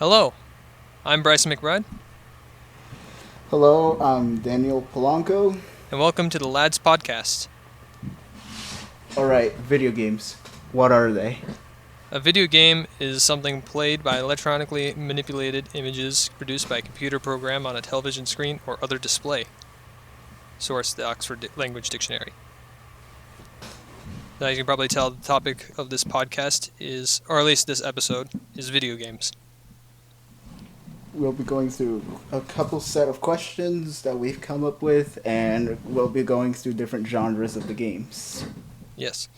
Hello, I'm Bryson McBride, Hello, I'm Daniel Polanco. and welcome to the Lads Podcast. Alright, video games. What are they? A video game is something played by electronically manipulated images produced by a computer program on a television screen or other display. Source: the Oxford Language Dictionary. Now you can probably tell the topic of this podcast is, or at least this episode, is video games. We'll be going through a couple set of questions that we've come up with, and we'll be going through different genres of the games. Yes.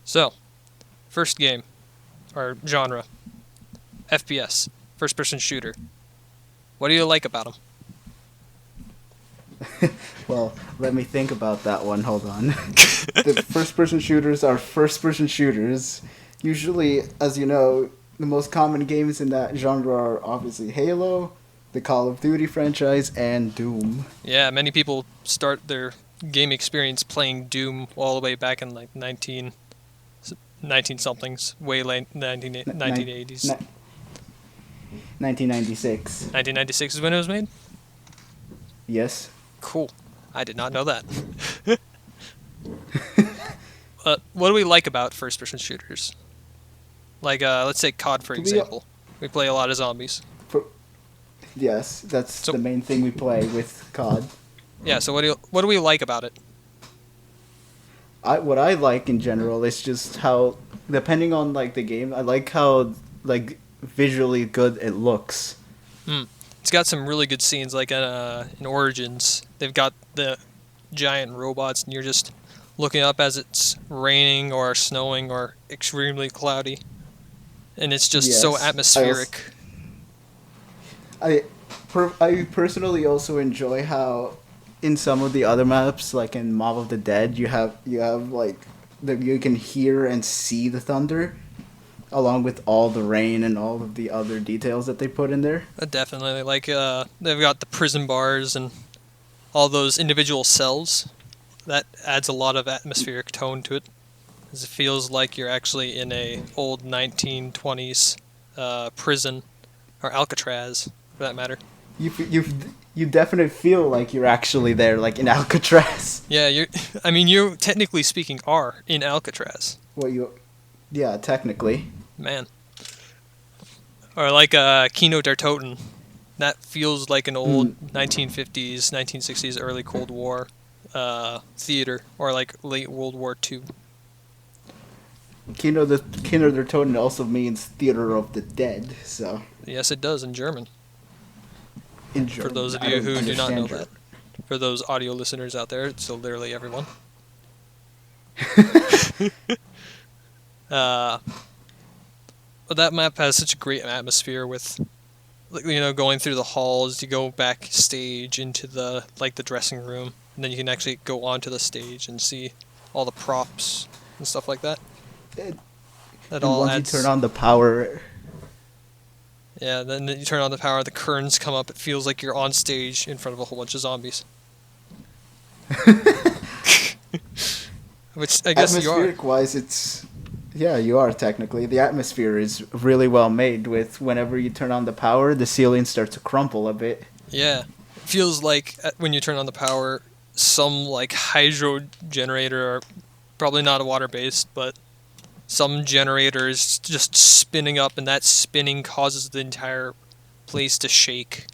So, first game, or genre, FPS, first-person shooter. What do you like about them? Well, let me think about that one. Hold on. The first-person shooters are first-person shooters. Usually, as you know, the most common games in that genre are obviously Halo, the Call of Duty franchise, and Doom. Yeah, many people start their game experience playing Doom all the way back in like 19 somethings, way late 1980s. 1996. 1996 is when it was made? Yes. Cool. I did not know that. What do we like about first-person shooters? Like, let's say COD, for example. We play a lot of zombies. Yes, that's So- the main thing we play with COD. Yeah, so what do we like about it? What I like in general is just how, depending on like the game, I like how like visually good it looks. It's got some really good scenes, like in Origins. They've got the giant robots, and you're just looking up as it's raining or snowing or extremely cloudy, and it's just so Yes, atmospheric. I personally also enjoy how in some of the other maps, like in Mob of the Dead, you have like you can hear and see the thunder, along with all the rain and all of the other details that they put in there. Definitely, like they've got the prison bars and all those individual cells. That adds a lot of atmospheric tone to it, as it feels like you're actually in a old 1920s prison, or Alcatraz, for that matter. You definitely feel like you're actually there, like in Alcatraz. Yeah, I mean, you technically speaking are in Alcatraz, What you, yeah, technically. man. Or like Kino der Toten. That feels like an old 1950s, 1960s, early Cold War theater, or like late World War II. Kino der Toten also means theater of the dead. So Yes, it does in German. in For German, those of I you don't who do not understand know German. that. For those audio listeners out there, so literally everyone. But that map has such a great atmosphere with, like, going through the halls. You go backstage into the dressing room, and then you can actually go onto the stage and see all the props and stuff like that. It- That And all once adds. you turn on the power, Yeah, then you turn on the power, the curtains come up. It feels like you're on stage in front of a whole bunch of zombies. Which I guess you are. atmospheric wise, it's yeah, you are technically. The atmosphere is really well made. With whenever you turn on the power, the ceiling starts to crumple a bit. Yeah, it feels like when you turn on the power, some like hydro generator, or probably not a water based, but some generator is just spinning up, and that spinning causes the entire place to shake.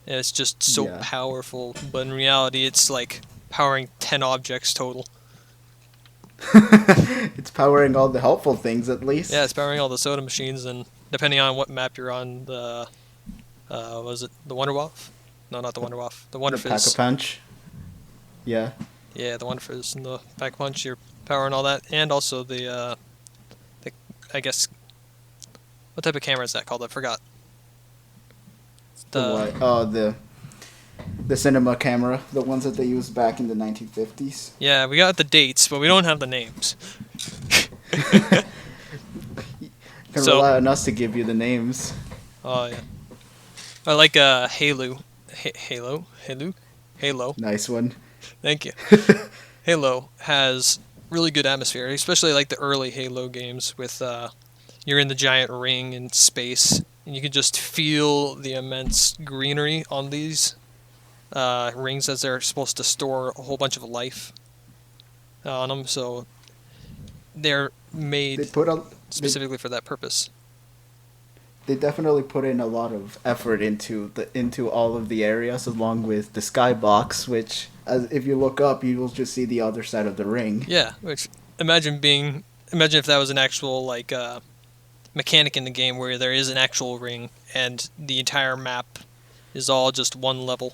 And it's just so Yeah. powerful, but in reality, it's like powering 10 objects total. It's powering all the helpful things at least. Yeah, it's powering all the soda machines, and depending on what map you're on, was it the Wonder Waff? No, not the Wonder Waff. The Wonder The Pack a Fizz. Punch. Yeah. Yeah, the Wonder Fizz and the Pack Punch. You're powering all that, and also the I guess, what type of camera is that called? I forgot. The what? Oh, the cinema camera, the ones that they used back in the 1950s. Yeah, we got the dates, but we don't have the names. You can So- rely on us to give you the names. Oh yeah. I like Halo. Halo. Nice one. Thank you. Halo has really good atmosphere, especially like the early Halo games with you're in the giant ring in space and you can just feel the immense greenery on these rings, as they're supposed to store a whole bunch of life on them. So they're They made put a they specifically for that purpose. they definitely put in a lot of effort into all of the areas, along with the skybox, which, as if you look up, you will just see the other side of the ring. Yeah, which imagine if that was an actual like mechanic in the game where there is an actual ring and the entire map is all just one level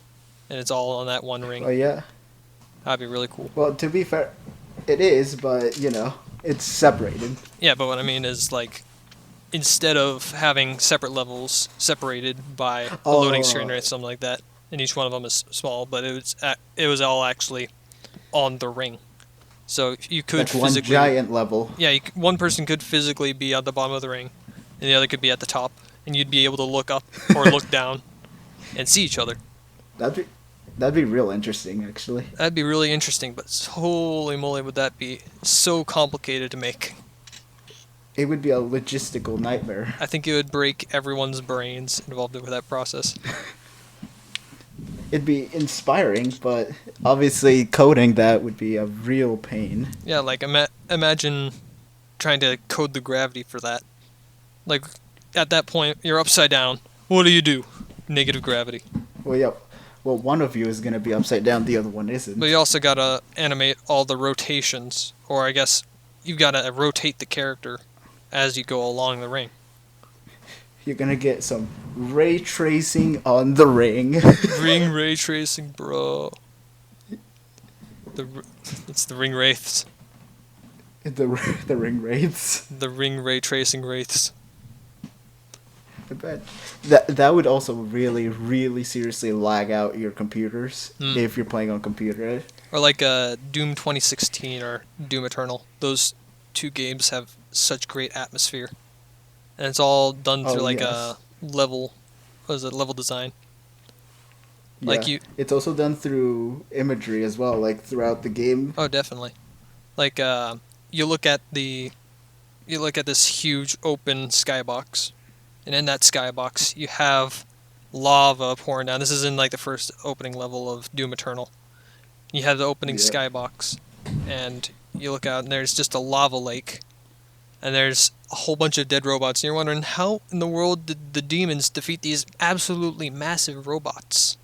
and it's all on that one ring. Oh yeah. That'd be really cool. Well, to be fair, it is, but it's separated. Yeah, but what I mean is like instead of having separate levels separated by a loading screen or something like that, and each one of them is small, but it was all actually on the ring. So you could That's one physically giant level. yeah, one person could physically be at the bottom of the ring, and the other could be at the top, and you'd be able to look up or look down and see each other. That'd be that'd be real interesting, actually. That'd be really interesting, but holy moly, would that be so complicated to make? It would be a logistical nightmare. I think it would break everyone's brains involved with that process. It'd be inspiring, but obviously coding that would be a real pain. Yeah, like imagine trying to code the gravity for that. Like at that point, you're upside down. What do you do? Negative gravity. Well, yeah. Well, one of you is gonna be upside down, the other one isn't. But you also gotta animate all the rotations, or I guess you gotta rotate the character as you go along the ring. You're gonna get some ray tracing on the ring. Ring ray tracing, bro. It's the ring wraiths. the ring wraiths. The ring ray tracing wraiths. I bet that would also really, really seriously lag out your computers if you're playing on computer. Or like Doom 2016 or Doom Eternal. Those two games have such great atmosphere, and it's all done through like a level. What is it? Level design. Yeah. Like you. It's also done through imagery as well, like throughout the game. Oh, definitely. Like you look at this huge open skybox, and in that skybox you have lava pouring down. This is in like the first opening level of Doom Eternal. You have the opening skybox, and you look out, and there's just a lava lake, and there's a whole bunch of dead robots, and you're wondering how in the world did the demons defeat these absolutely massive robots?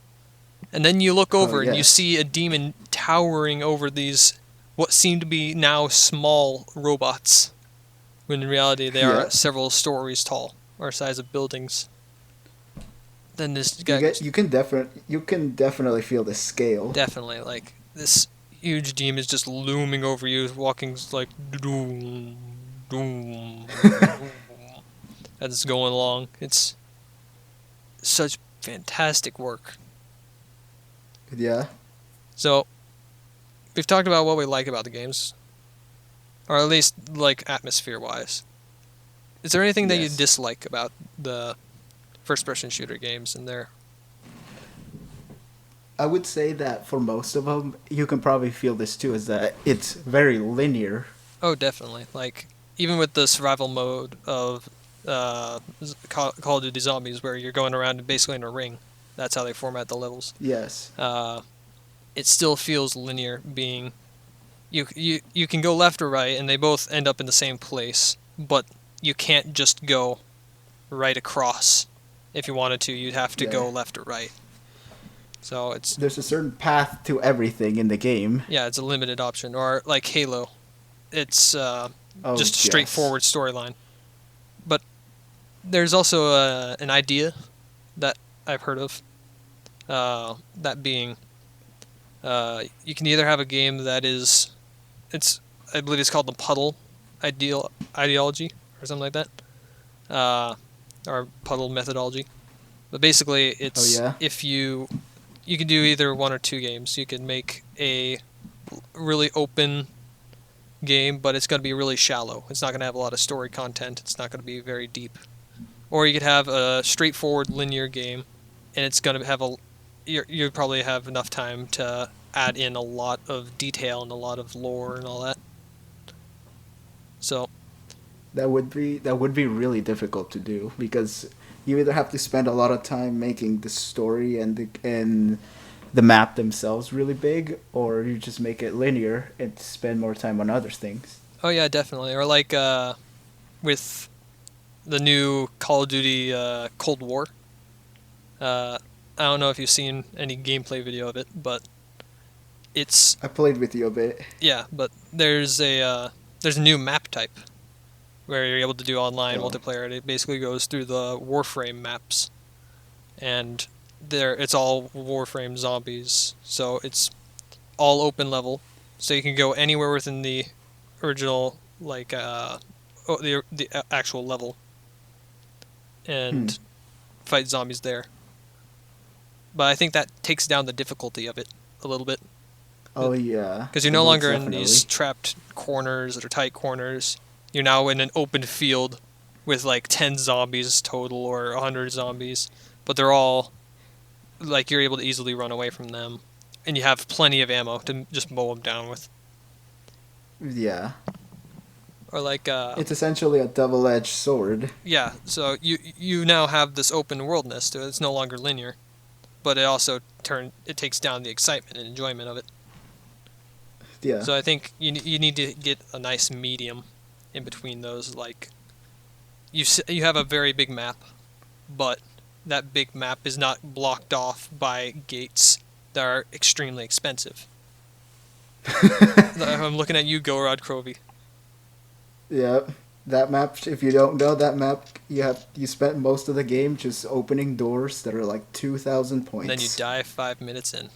And then you look over and you see a demon towering over these what seem to be now small robots, when in reality they are several stories tall or size of buildings. Then this guy you can definitely feel the scale. definitely like this huge demon is just looming over you, walking like doom, doom, as it's going along. It's such fantastic work. Yeah. So, we've talked about what we like about the games, or at least like atmosphere-wise. Is there anything that you dislike about the first-person shooter games in there? I would say that for most of them, you can probably feel this too, is that it's very linear. Oh, definitely. Like, even with the survival mode of Call of Duty Zombies, where you're going around basically in a ring. That's how they format the levels. Yes. It still feels linear, being you can go left or right, and they both end up in the same place, but you can't just go right across. If you wanted to, you'd have to go left or right. So there's a certain path to everything in the game. Yeah, it's a limited option. Or like Halo, it's just a straightforward storyline. But there's also an idea that I've heard of, that being, you can either have a game that is, I believe it's called the Puddle ideology or something like that, or Puddle methodology. But basically, it's if you can do either one or two games. You can make a really open game, but it's going to be really shallow. It's not going to have a lot of story content. It's not going to be very deep. Or you could have a straightforward linear game, and it's going to have you probably have enough time to add in a lot of detail and a lot of lore and all that. So that would be really difficult to do, because you either have to spend a lot of time making the story and the map themselves really big, or you just make it linear and spend more time on other things. Oh yeah, definitely. Or like with the new Call of Duty Cold War. I don't know if you've seen any gameplay video of it, but it's I played with you a bit. yeah. But there's a new map type where you're able to do online Oh. multiplayer. And it basically goes through the Warframe maps, and it's all Warframe zombies. So it's all open level, so you can go anywhere within the original the actual level and fight zombies there. But I think that takes down the difficulty of it a little bit. Oh yeah. Because you're no Most longer in definitely. these trapped corners or tight corners. You're now in an open field with like 10 zombies total or 100 zombies. But they're all, like, you're able to easily run away from them. And you have plenty of ammo to just mow them down with. Yeah. Or like, It's essentially a double-edged sword. yeah, so you now have this open worldness to it. It's no longer linear. But it also it takes down the excitement and enjoyment of it. Yeah. So I think you need to get a nice medium in between those. Like you have a very big map, but that big map is not blocked off by gates that are extremely expensive. I'm looking at you, Gorod Crovey. Yeah. That map, if you don't know that map, you spent most of the game just opening doors that are like 2,000 points. And then you die 5 minutes in.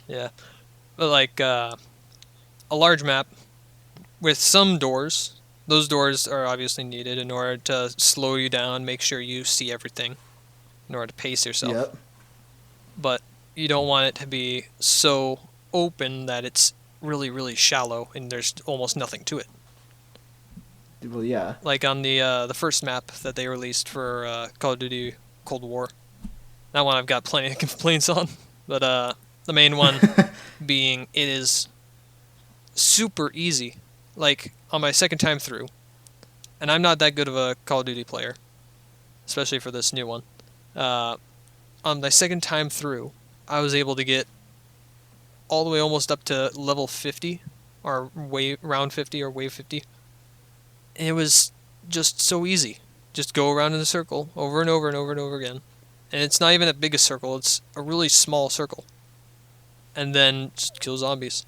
Yeah. But like a large map with some doors. Those doors are obviously needed in order to slow you down, make sure you see everything, in order to pace yourself. Yep. But you don't want it to be so open that it's really, really shallow and there's almost nothing to it. Well, yeah. Like on the first map that they released for Call of Duty Cold War. That one I've got plenty of complaints on. But the main one being it is super easy. Like on my second time through, and I'm not that good of a Call of Duty player, especially for this new one. On my second time through, I was able to get all the way almost up to level 50, or round 50 or wave 50. And it was just so easy. Just go around in a circle over and over and over and over again. And it's not even the biggest circle, it's a really small circle. And then just kill zombies.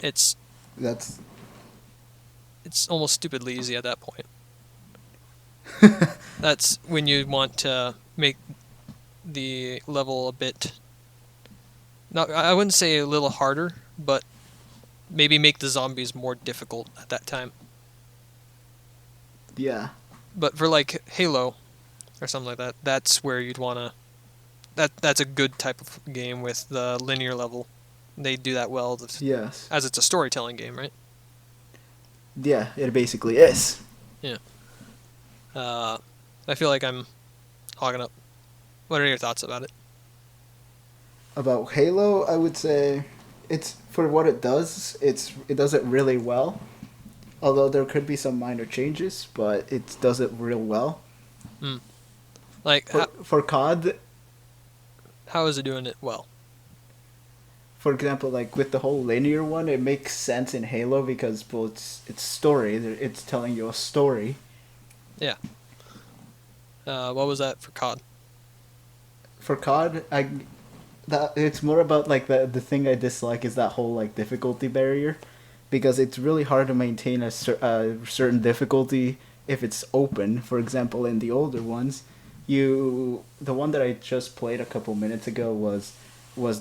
It's That's almost stupidly easy at that point. That's when you want to make the level a bit, not, I wouldn't say a little harder, but maybe make the zombies more difficult at that time. yeah. But for like Halo or something like that, that's where you'd want to. That's a good type of game with the linear level. They do that well, Yes. as it's a storytelling game, right? Yeah, it basically is. I feel like I'm hogging up. What are your thoughts about it? About Halo, I would say it's for what it does, it does it really well. Although there could be some minor changes, but it does it real well. Like, For COD, how is it doing it well? for example, like with the whole linear one, it makes sense in Halo because, well, it's story. It's telling you a story. Yeah. What was that for COD? For COD, it's more about like the thing I dislike is that whole like difficulty barrier, because it's really hard to maintain a certain difficulty if it's open. For example, in the older ones, the one that I just played a couple minutes ago was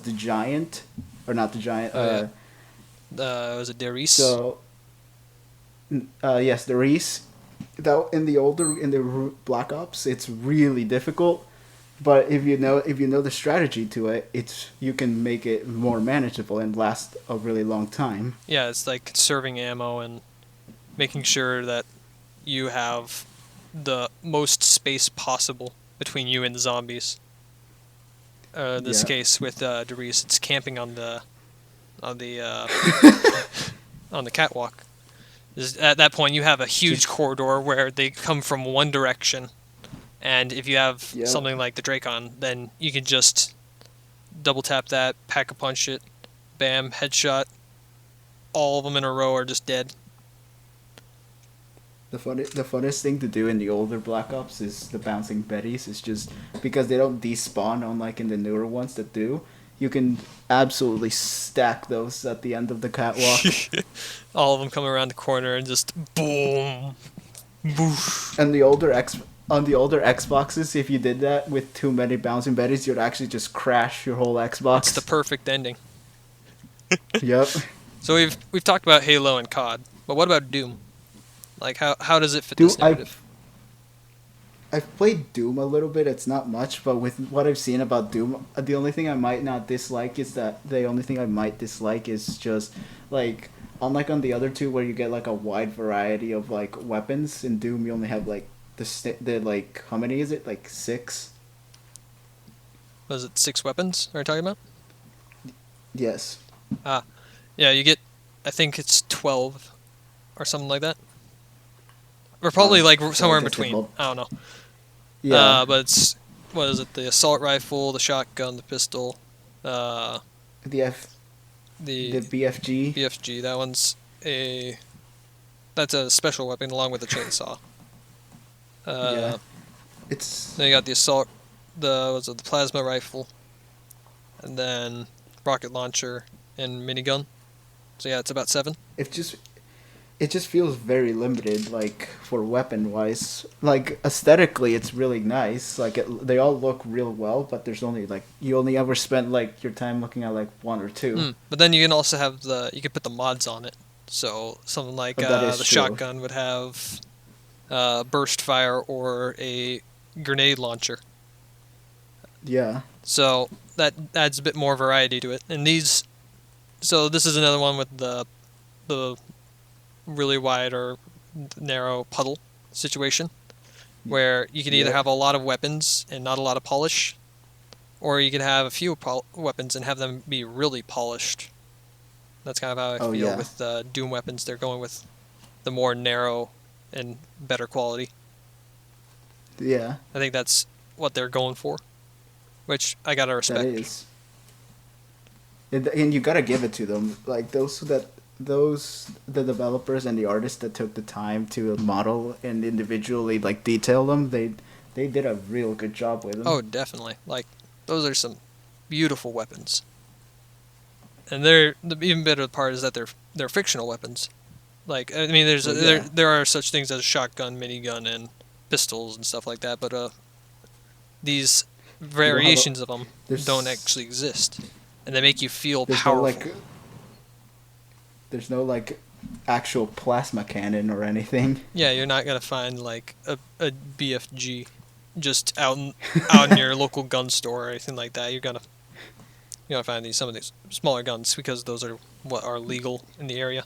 the Giant, or not the Giant. Oh, yeah. Was it Derice? So, yes, the Reese. That in the Black Ops, it's really difficult. But if you know the strategy to it, you can make it more manageable and last a really long time. Yeah, it's like conserving ammo and making sure that you have the most space possible between you and the zombies. This Yeah. case with Derice, it's camping on the on the catwalk, At that point, you have a huge corridor where they come from one direction, and if you have Yeah. something like the Dracon, then you can just double tap that, pack a punch it, bam, headshot. All of them in a row are just dead. The funnest thing to do in the older Black Ops is the bouncing Bettys. It's just because they don't despawn unlike in the newer ones that do. You can absolutely stack those at the end of the catwalk. All of them come around the corner and just boom, boof. And on the older Xboxes, if you did that with too many bouncing Bettys, you'd actually just crash your whole Xbox. It's the perfect ending. Yep. So we've talked about Halo and COD, but what about Doom? Like how does it fit Doom, this narrative? I've played Doom a little bit. It's not much, but with what I've seen about Doom, the only thing I might not dislike is just like unlike on the other two where you get like a wide variety of like weapons. In Doom, you only have like the like how many is it? Like 6. Was it 6 weapons? Are you talking about? Yes. Yeah, you get. I think it's 12, or something like that. Or probably like somewhere in between. I don't know. Yeah. But it's what is it? The assault rifle, the shotgun, the pistol, the the BFG. BFG. That's a special weapon along with the chainsaw. Yeah. It's Then you got the assault, the plasma rifle, and then rocket launcher and minigun. So yeah, it's about 7. it just feels very limited, like for weapon wise. Like aesthetically, it's really nice. Like they all look real well, but there's only like you only ever spent like your time looking at like 1 or 2. But then you can also have you can put the mods on it. So something like But that is the true. shotgun would have burst fire or a grenade launcher. Yeah. So that adds a bit more variety to it. And so this is another one with the really wide or narrow puddle situation, where you can either Yep. have a lot of weapons and not a lot of polish, or you can have a few weapons and have them be really polished. That's kind of how I Oh, feel yeah. with Doom weapons. They're going with the more narrow and better quality. Yeah. I think that's what they're going for, which I gotta respect. That is. And you gotta give it to them. Like the developers and the artists that took the time to model and individually like detail them, they did a real good job with them. Oh, definitely. Like, those are some beautiful weapons. And the even better part is that they're fictional weapons. Like, I mean, Yeah. there are such things as shotgun, minigun, and pistols and stuff like that, but these variations of them there's- don't actually exist, and they make you feel There's powerful. there's no like actual plasma cannon or anything. Yeah, you're not gonna find like a BFG just out in your local gun store or anything like that. You're gonna find some of these smaller guns because those are what are legal in the area.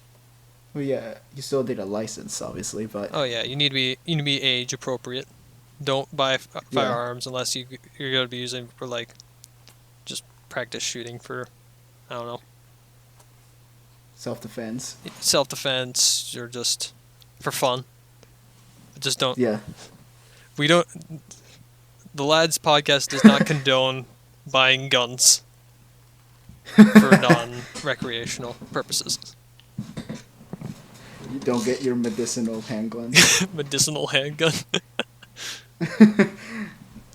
Well, yeah, you still need a license, obviously, but Oh yeah, you need to be age appropriate. Don't buy firearms unless you're going to be using for like just practice shooting for, I don't know, self-defense. self-defense or just for fun. Just don't. Yeah. We don't. The Lads podcast does not condone buying guns for non-recreational purposes. You don't get your medicinal handgun. Medicinal handgun.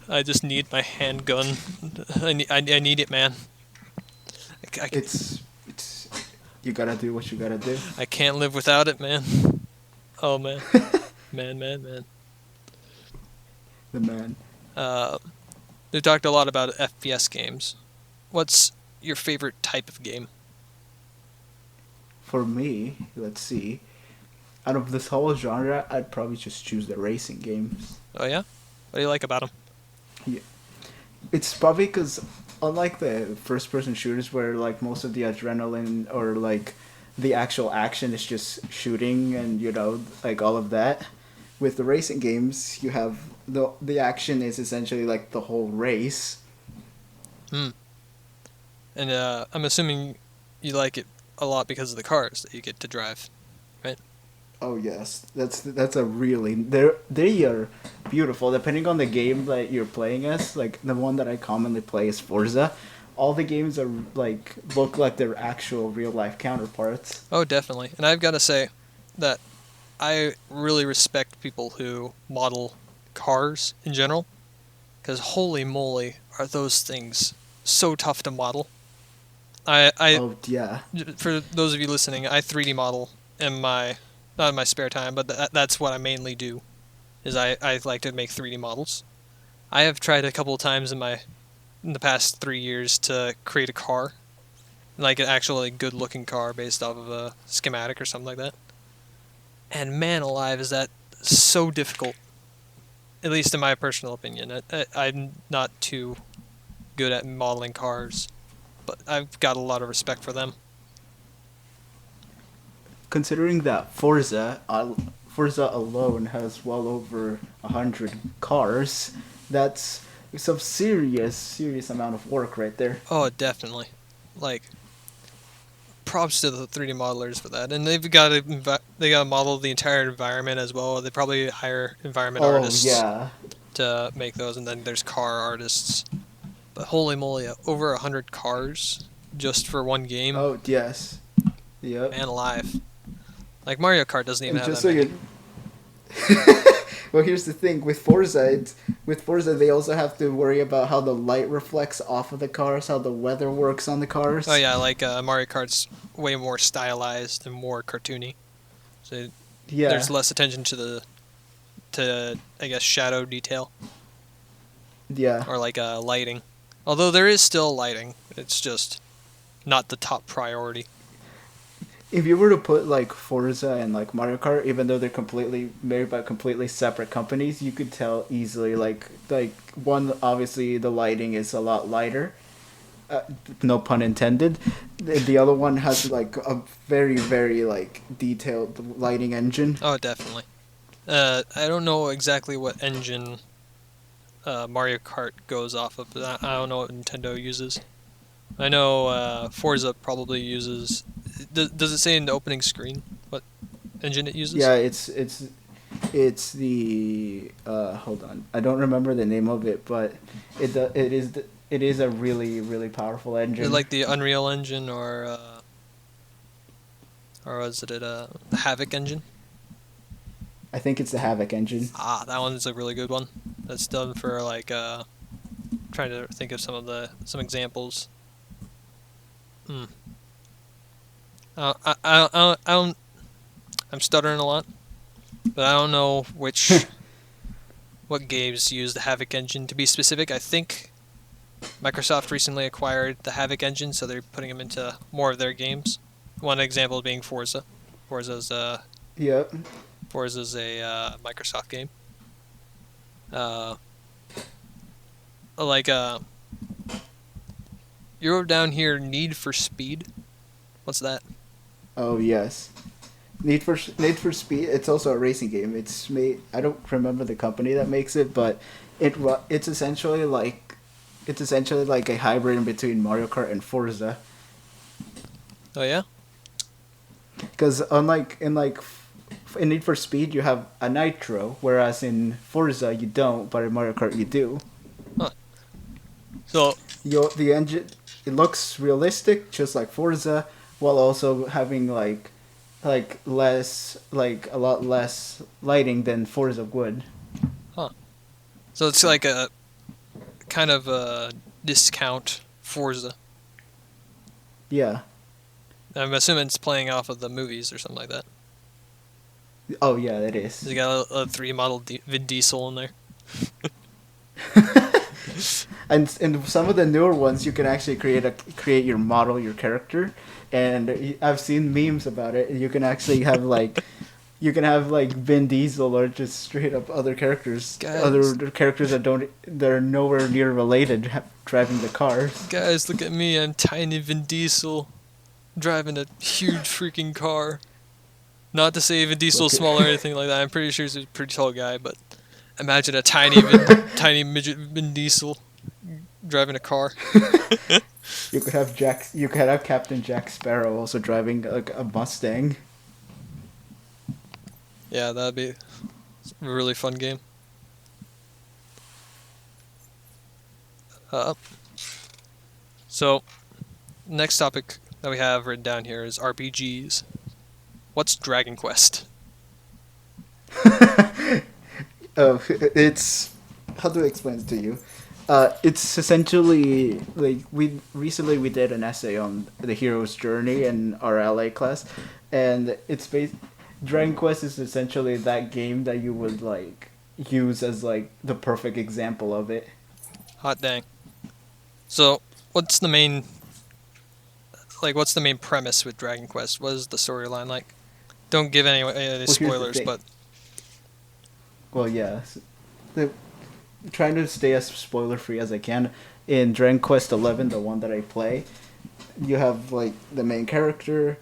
I just need my handgun. I need it, man. It's you gotta do what you gotta do. I can't live without it, man. Oh man, man. The man. We talked a lot about FPS games. What's your favorite type of game? For me, let's see. Out of this whole genre, I'd probably just choose the racing games. Oh yeah, what do you like about them? It's probably because, unlike the first-person shooters, where like most of the adrenaline or like the actual action is just shooting and like all of that, with the racing games, you have the action is essentially like the whole race. And I'm assuming you like it a lot because of the cars that you get to drive, right? Oh yes, that's a really they are beautiful. Depending on the game that you're playing as, like the one that I commonly play is Forza. All the games are like look like their actual real life counterparts. Oh, definitely. And I've got to say that I really respect people who model cars in general, because holy moly, are those things so tough to model. I Oh yeah, for those of you listening, I 3D model in my not in my spare time, but that's what I mainly do. Is I like to make 3D models. I have tried a couple of times in the past 3 years to create a car, like an actually good looking car based off of a schematic or something like that. And man alive, is that so difficult. At least in my personal opinion. I'm not too good at modeling cars, but I've got a lot of respect for them. considering that Forza alone has well over 100 cars, that's some serious amount of work right there. Oh, definitely. Like, props to the 3D modelers for that, and they got to model the entire environment as well. They probably hire environment Oh artists yeah, to make those, and then there's car artists. But holy moly, over 100 cars just for one game. oh yes, yep. Man alive. Like Mario Kart doesn't even And have just that so many. you well, here's the thing with Forza, they also have to worry about how the light reflects off of the cars, how the weather works on the cars. Oh yeah, like Mario Kart's way more stylized and more cartoony. So Yeah, there's less attention to I guess shadow detail yeah. or like lighting. Although there is still lighting, it's just not the top priority. If you were to put like Forza and like Mario Kart, even though they're completely made by completely separate companies, you could tell easily. Like one, obviously the lighting is a lot lighter. No pun intended. The other one has like a very like detailed lighting engine. Oh, definitely. I don't know exactly what engine Mario Kart goes off of, but I don't know what Nintendo uses. I know Forza probably uses. Does it say in the opening screen what engine it uses? Yeah, it's the hold on. I don't remember the name of it, but it is a really powerful Is engine. it like the Unreal Engine or was it the Havoc engine? I think it's the Havoc engine. Ah, that one's a really good one. That's done for like trying to think of some examples. Hmm. I don't. I'm stuttering a lot, but I don't know what games use the Havoc engine to be specific. I think Microsoft recently acquired the Havoc engine, so they're putting them into more of their games. One example being Forza. Forza's Yep. Forza's a Microsoft game. Uh, like you wrote down here Need for Speed. What's that? Oh yes. Need for Speed. It's also a racing game. It's made. I don't remember the company that makes it, but it's essentially like a hybrid in between Mario Kart and Forza. Oh yeah. Because unlike in Need for Speed, you have a nitro, whereas in Forza you don't, but in Mario Kart you do. So The engine, it looks realistic, just like Forza, while also having like less, like a lot less lighting than Forza would. so it's like a kind of a discount Forza. Yeah. I'm assuming it's playing off of the movies or something like that. Oh yeah, it is. You got a 3 model Vin Diesel in there. And in some of the newer ones, you can actually create your model, your character, and I've seen memes about it. You can actually have like. You can have like Vin Diesel or just straight up other characters, Guys. other characters that are nowhere near related driving the cars. Guys, look at me. I'm tiny Vin Diesel driving a huge freaking car. Not to say Vin Diesel's Look small or anything like that. I'm pretty sure he's a pretty tall guy, but imagine a tiny midget Vin Diesel driving a car. You could have You could have Captain Jack Sparrow also driving like a Mustang. Yeah, that'd be a really fun game. Uh, so, next topic that we have written down here is RPGs. What's Dragon Quest? It's how do I explain it to you? It's essentially like we did an essay on the hero's journey in our LA class, and it's based. Dragon Quest is essentially that game that you would like use as like the perfect example of it. Hot dang. So, what's the main what's the main premise with Dragon Quest? What is the storyline like? Don't give any Well, spoilers, but well, yeah, the, trying to stay as spoiler free as I can. In Dragon Quest 11, the one that I play, you have like the main character.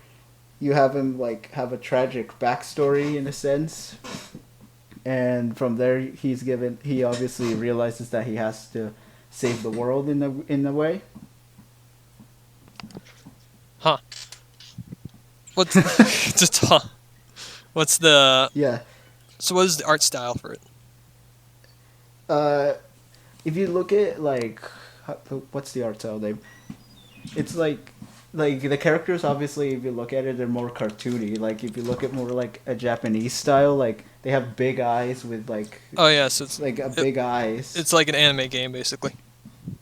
You have him like have a tragic backstory in a sense, and from there he obviously realizes that he has to save the world in a way. huh? What's just huh? What's the Yeah. so? What is the art style for it? Uh, if you look at like what's the art style name? It's like the characters obviously if you look at it they're more cartoony. Like if you look at more like a Japanese style, like they have big eyes with like Oh yeah, so it's like a big eyes. it's like an anime game basically.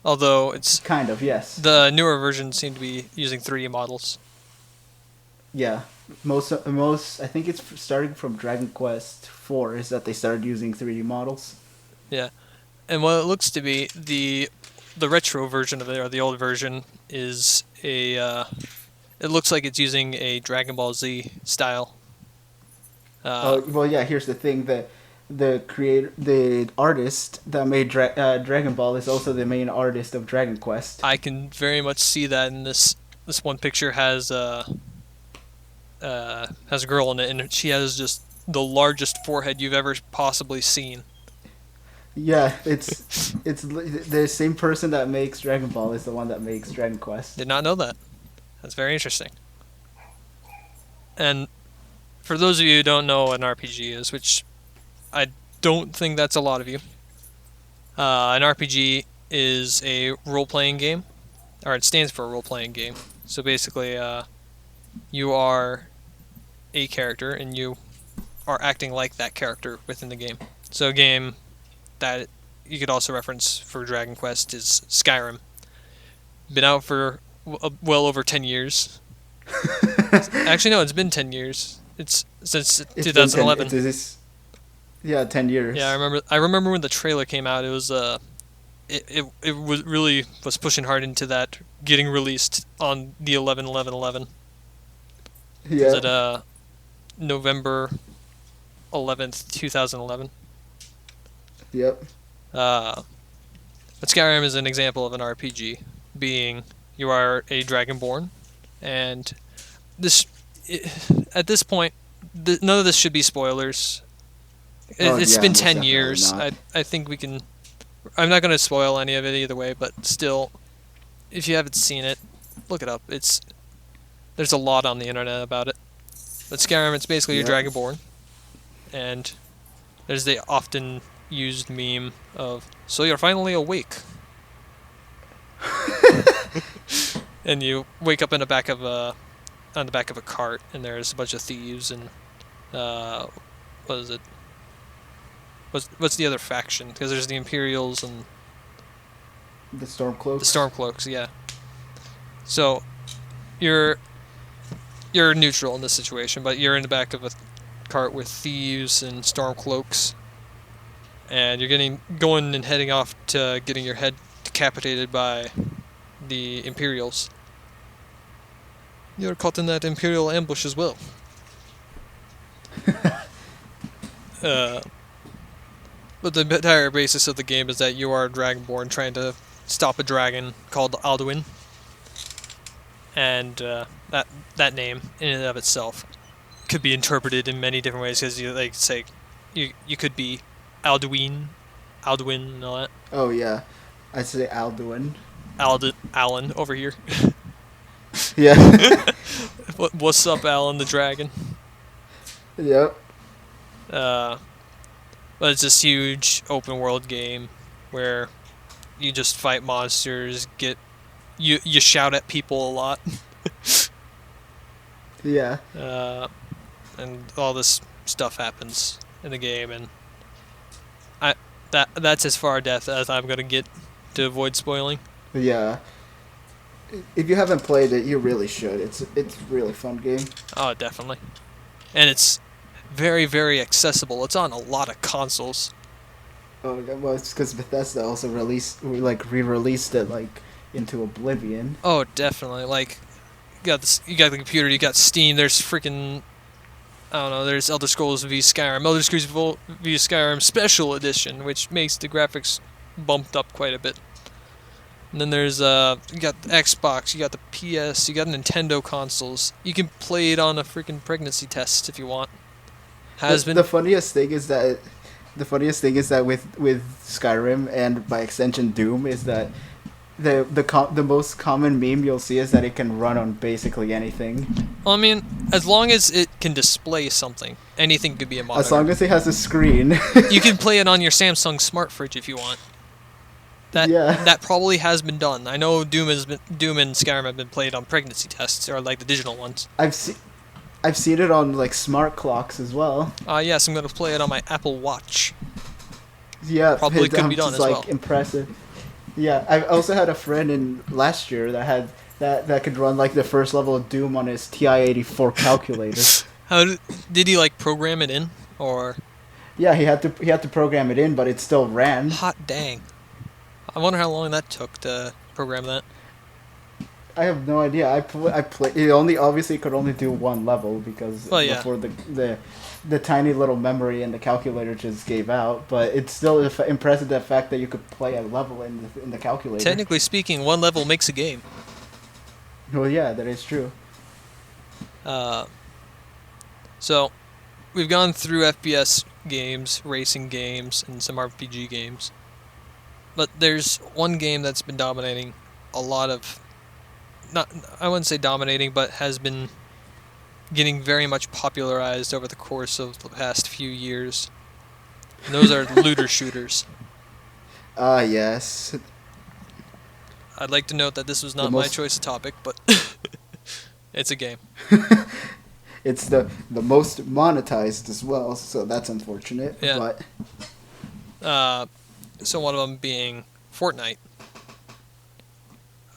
Although it's Kind of, yes. the newer versions seem to be using 3D models. Yeah. Most I think it's starting from Dragon Quest 4 is that they started using 3D models. Yeah, and what it looks to be the retro version of it or the old version is a it looks like it's using a Dragon Ball Z style. Oh, well, yeah, here's the thing that the artist that made Dragon Ball is also the main artist of Dragon Quest. I can very much see that in this one picture has a girl in it, and she has just the largest forehead you've ever possibly seen. Yeah, it's the same person that makes Dragon Ball is the one that makes Dragon Quest. Did not know that. That's very interesting. And for those of you who don't know what an RPG is, which I don't think that's a lot of you, an RPG is a role-playing game, or it stands for a role-playing game. So basically, you are a character and you are acting like that character within the game. So a game that you could also reference for Dragon Quest is Skyrim. Been out for well over 10 years. Actually, no, it's been 10 years. It's since It's 2011. Been 10, yeah, 10 years. Yeah, I remember when the trailer came out. It was it was really was pushing hard into that getting released on the 11/11/11. Yeah. Was it November 11th, 2011? Yep. But Skyrim is an example of an RPG, being you are a Dragonborn, and at this point, none of this should be spoilers. It's yeah, been most 10 definitely years. not. I think we can. I'm not going to spoil any of it either way, but still, if you haven't seen it, look it up. There's a lot on the internet about it. But Skyrim, it's basically Yep. you're Dragonborn, and there's the often used meme of "So you're finally awake," and you wake up in the back of on the back of a cart, and there's a bunch of thieves and what is it? What's the other faction? Because there's the Imperials and The Stormcloaks. the Stormcloaks. Yeah. So you're neutral in this situation, but you're in the back of a cart with thieves and Stormcloaks, and you're going and heading off to getting your head decapitated by the Imperials. You're caught in that Imperial ambush as well. But the entire basis of the game is that you are a Dragonborn trying to stop a dragon called Alduin, and that name in and of itself could be interpreted in many different ways because you say you could be Alduin, and all that. Oh yeah, I say Alduin. Alan over here. Yeah. What's up, Alan the dragon? Yep. Uh, but it's this huge open world game where you just fight monsters, you shout at people a lot, Yeah. uh, and all this stuff happens in the game, and I that's as far depth as I'm gonna get to avoid spoiling. Yeah. If you haven't played it, you really should. It's a really fun game. Oh, definitely, and it's very very accessible. It's on a lot of consoles. Oh, that was because Bethesda also re-released it like into Oblivion. Oh, definitely. Like, you got the computer, you got Steam. There's freaking I don't know. There's Elder Scrolls v Skyrim, Elder Scrolls v Skyrim Special Edition, which makes the graphics bumped up quite a bit. And then there's you got the Xbox, you got the PS, you got Nintendo consoles. You can play it on a freaking pregnancy test if you want. Has been. The funniest thing is that with Skyrim and by extension Doom is that the most common meme you'll see is that it can run on basically anything. Well, I mean, as long as it can display something, anything could be a monitor. As long as it has a screen. You can play it on your Samsung smart fridge if you want. Yeah. That probably has been done. I know Doom and Skyrim have been played on pregnancy tests, or like the digital ones. I've seen it on like smart clocks as well. Yes, I'm gonna play it on my Apple Watch. Yeah, Probably could be done just, as like, well. Impressive. Yeah, I also had a friend in last year that had that could run like the first level of Doom on his TI-84 calculator. How did he like program it in, or? Yeah, he had to program it in, but it still ran. Hot dang! I wonder how long that took to program that. I have no idea. I play. It only obviously could only do one level because Well, yeah. before the tiny little memory and the calculator just gave out. But it's still impressive the fact that you could play a level in the calculator. Technically speaking, one level makes a game. Well, yeah, that is true. So, we've gone through FPS games, racing games, and some RPG games. But there's one game that's been dominating a lot of... I wouldn't say dominating, but has been getting very much popularized over the course of the past few years. And those are looter shooters. Ah, yes. I'd like to note that this was not my choice of topic, but it's a game. It's the most monetized as well, so that's unfortunate. Yeah. But So one of them being Fortnite.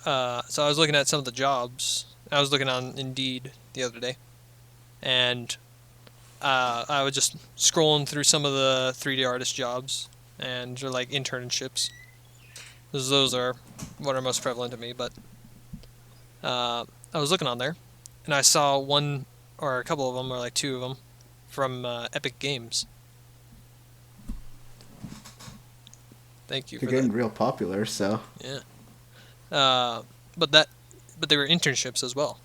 So I was looking at some of the jobs. I was looking on Indeed the other day, and I was just scrolling through some of the 3D artist jobs, and they're like internships. Those are what are most prevalent to me. But I was looking on there, and I saw one or a couple of them, or like two of them, from Epic Games. Thank you for they're getting that. real popular, so Yeah. But they were internships as well,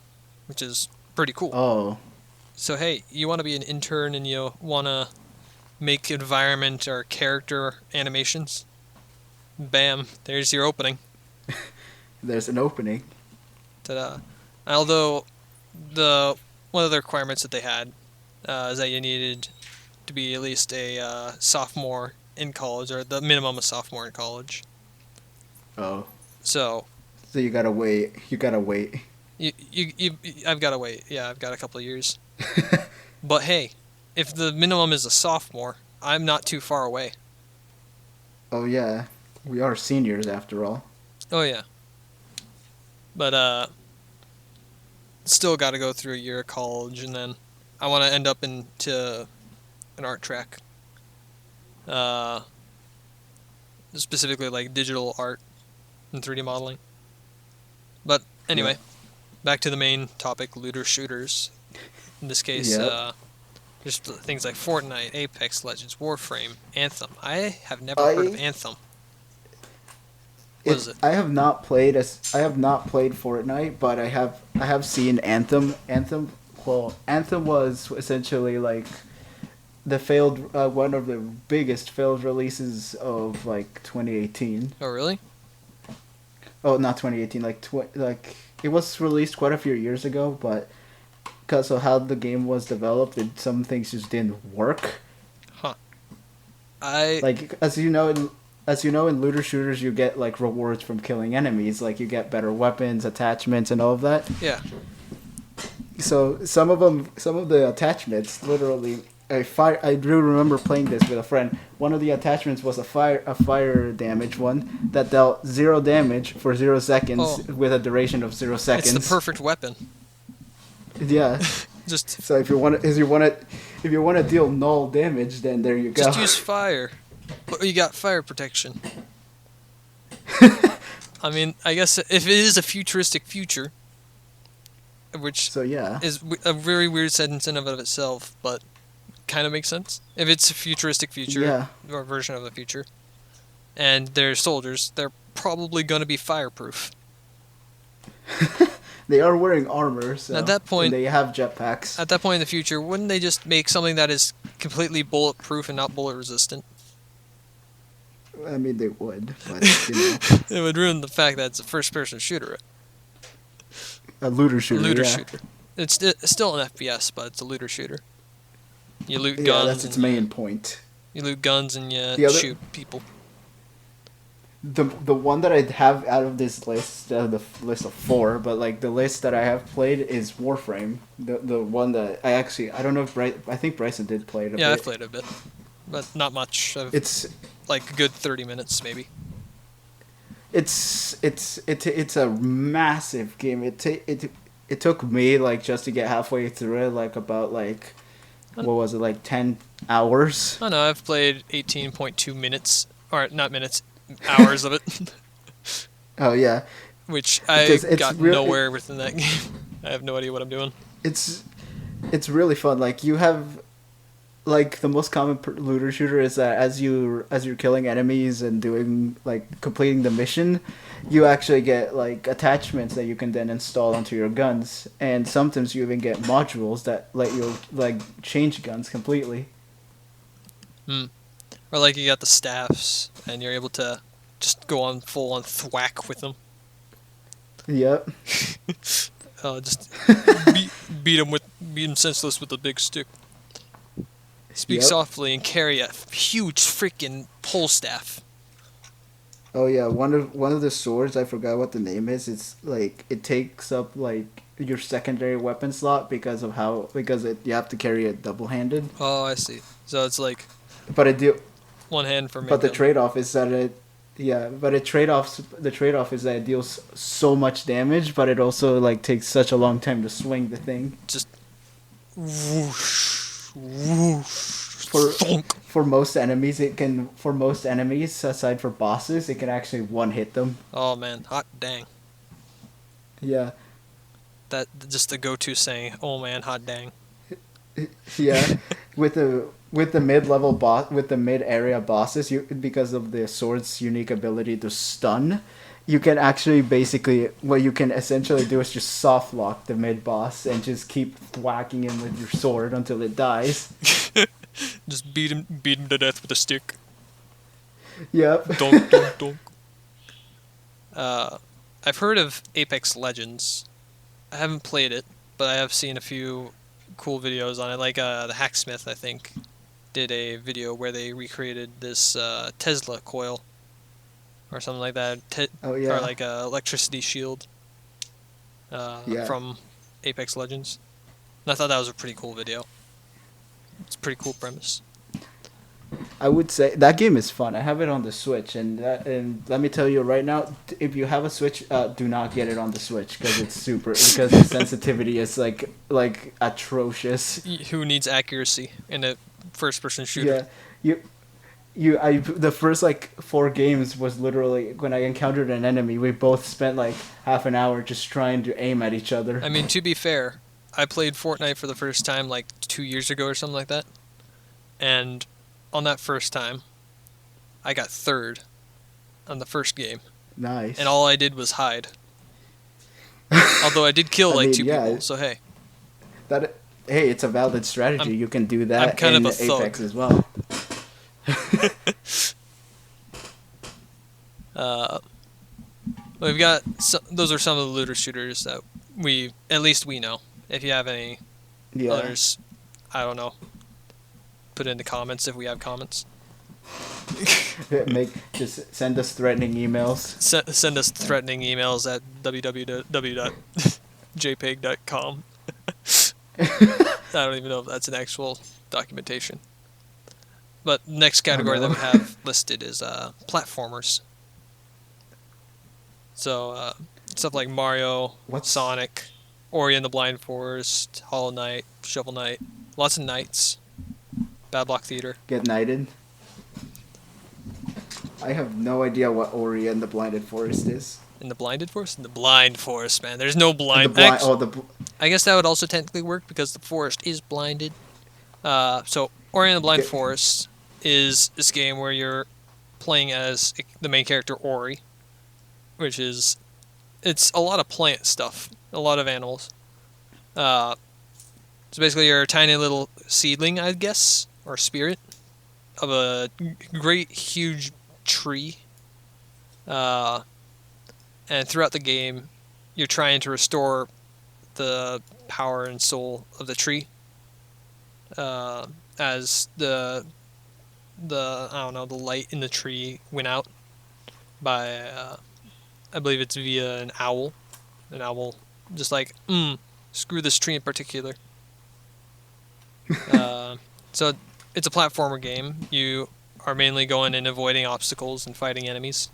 which is pretty cool. oh, So hey, you want to be an intern and you want to make environment or character animations? Bam, there's your opening. there's an opening. Ta-da. Although one of the requirements that they had is that you needed to be at least a sophomore in college, or the minimum a sophomore in college. Oh, So so you gotta wait. I've got to wait. Yeah, I've got a couple of years. But hey, if the minimum is a sophomore, I'm not too far away. Oh yeah, we are seniors after all. Oh yeah. But still got to go through a year of college, and then I want to end up into an art track. Specifically like digital art and 3D modeling. But anyway, Yeah. back to the main topic, looter shooters. In this case, Yep. just things like Fortnite, Apex Legends, Warframe, Anthem. I have never heard of Anthem. What is it? I have not played Fortnite, but I have seen Anthem. Anthem was essentially like the failed one of the biggest failed releases of like 2018. Oh, really? Oh, not 2018. Like it was released quite a few years ago, but because of how the game was developed, some things just didn't work. I Like as you know in looter shooters, you get like rewards from killing enemies. Like you get better weapons, attachments, and all of that. yeah. So some of the attachments, literally, I do remember playing this with a friend. One of the attachments was a fire damage one that dealt 0 damage for 0 seconds Oh. with a duration of 0 seconds. It's the perfect weapon. Yeah. Just So if you want to deal null damage, then there you go. just use fire. But you got fire protection. I mean, I guess if it is a futuristic future, which So yeah. is a very weird sentence in and of itself, but kind of makes sense. If it's a futuristic future Yeah. or version of the future, and they're soldiers, they're probably going to be fireproof. They are wearing armor, so At that point- and they have jetpacks. At that point in the future, wouldn't they just make something that is completely bulletproof and not bullet resistant? I mean, they would, but you know, It would ruin the fact that it's a first-person shooter, a looter shooter. looter yeah. shooter. It's still an FPS, but it's a looter shooter. You loot Yeah, guns. that's its and main point. You loot guns and The you other- shoot people. The one that I have out of this list, the list of 4, but like the list that I have played is Warframe. The one that I don't know if I think Bryson did play it. A Yeah, bit. I've played a bit, but not much. It's Like a good 30 minutes, maybe. it's a massive game. It took me like just to get halfway through it, like about like what was it, like 10 hours. I don't know, I've played 18.2 minutes, or not minutes, hours of it, Oh yeah, which I Because it's got really- nowhere within that game. I have no idea what I'm doing. it's really fun. Like you have, like the most common looter shooter is that as you're killing enemies and doing like completing the mission, you actually get like attachments that you can then install onto your guns, and sometimes you even get modules that let you like change guns completely. Or like you got the staffs, and you're able to just go on full on thwack with them. Yep. Just beat them senseless with a big stick. Speak Yep. softly and carry a huge freaking pole staff. Oh yeah, one of the swords, I forgot what the name is. It's like it takes up like your secondary weapon slot because you have to carry it double handed. Oh, I see. So it's like But it do one hand for but the making- trade off is that the trade off is that it deals so much damage, but it also like takes such a long time to swing the thing. just whoosh, whoosh, For- thunk. For most enemies, aside for bosses, it can actually one hit them. Oh man, hot dang. Yeah. That just the go-to saying. Oh man, hot dang. Yeah, with the mid area bosses, because of the sword's unique ability to stun, you can actually basically what you can essentially do is just soft lock the mid boss and just keep whacking him with your sword until it dies. Just beat him to death with a stick. Yep. Dunk, dunk, dunk. I've heard of Apex Legends. I haven't played it, but I have seen a few cool videos on it. Like the Hacksmith, I think, did a video where they recreated this Tesla coil or something like that. Oh, yeah. Or like a electricity shield Yeah. from Apex Legends. And I thought that was a pretty cool video. It's a pretty cool premise. I would say that game is fun. I have it on the Switch, and let me tell you right now, if you have a Switch, do not get it on the Switch because the sensitivity is like atrocious. Who needs accuracy in a first-person shooter? Yeah, the first like 4 games was literally when I encountered an enemy, we both spent like half an hour just trying to aim at each other. I mean, to be fair, I played Fortnite for the first time like 2 years ago or something like that. And on that first time, I got 3rd on the first game. Nice. And all I did was hide. Although I did kill I like mean, 2 yeah, people, so hey. Hey, it's a valid strategy. You can do that I'm kind in of a thug. Apex as well. We've got those are some of the looter shooters that at least we know. If you have any Yeah. others, I don't know. Put it in the comments if we have comments. Just send us threatening emails. Send us threatening emails at www.jpeg.com. I don't even know if that's an actual documentation. But next category that we have listed is platformers. So stuff like Mario, Sonic, Ori and the Blind Forest, Hollow Knight, Shovel Knight, lots of knights. Bad Block Theater. Get knighted. I have no idea what Ori and the Blinded Forest is. In the Blinded Forest? In the Blind Forest, man. There's no blind. I guess that would also technically work because the forest is blinded. So Ori and the Blind Forest is this game where you're playing as the main character Ori, which is it's a lot of plant stuff, a lot of animals. So basically, you're a tiny little seedling, I guess, or spirit of a great huge tree. And throughout the game, you're trying to restore the power and soul of the tree. As the I don't know, the light in the tree went out by I believe it's via an owl. An owl just like, screw this tree in particular. So it's a platformer game. You are mainly going and avoiding obstacles and fighting enemies.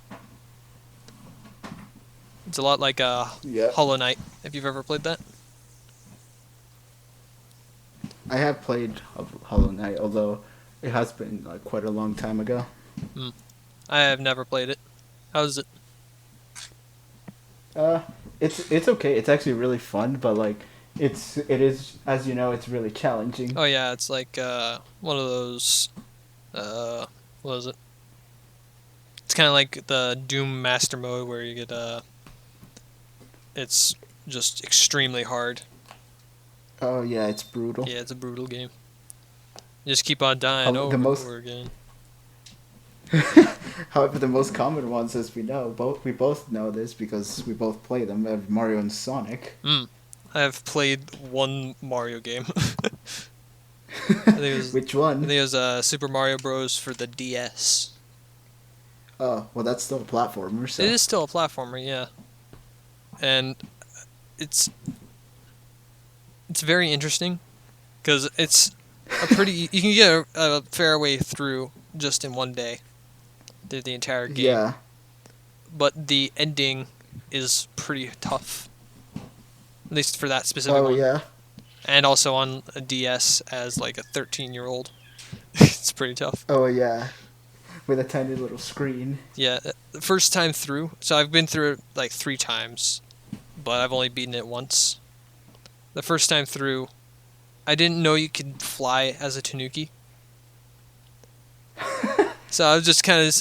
It's a lot like Hollow Knight, if you've ever played that. I have played Hollow Knight, although it has been like quite a long time ago. I have never played it. How is it? It's okay. It's actually really fun, but like it is, as you know, it's really challenging. Oh yeah, it's like one of those what is it? It's kind of like the Doom Master Mode where you get it's just extremely hard. Oh yeah, it's brutal. Yeah, it's a brutal game. You just keep on dying over again. However, the most common ones, as we know, we both know this because we both play them, are Mario and Sonic. I have played one Mario game. Which one? I think it was Super Mario Bros. For the DS. Oh, well, that's still a platformer. So. It is still a platformer, yeah. And it's very interesting because it's a pretty. You can get a fair way through just in one day. The entire game. Yeah. But the ending is pretty tough. At least for that specific one. Oh, yeah. And also on a DS as like a 13-year-old. It's pretty tough. Oh, yeah. With a tiny little screen. Yeah. The first time through, so I've been through it like 3 times, but I've only beaten it once. The first time through, I didn't know you could fly as a Tanuki. So I was just kind of,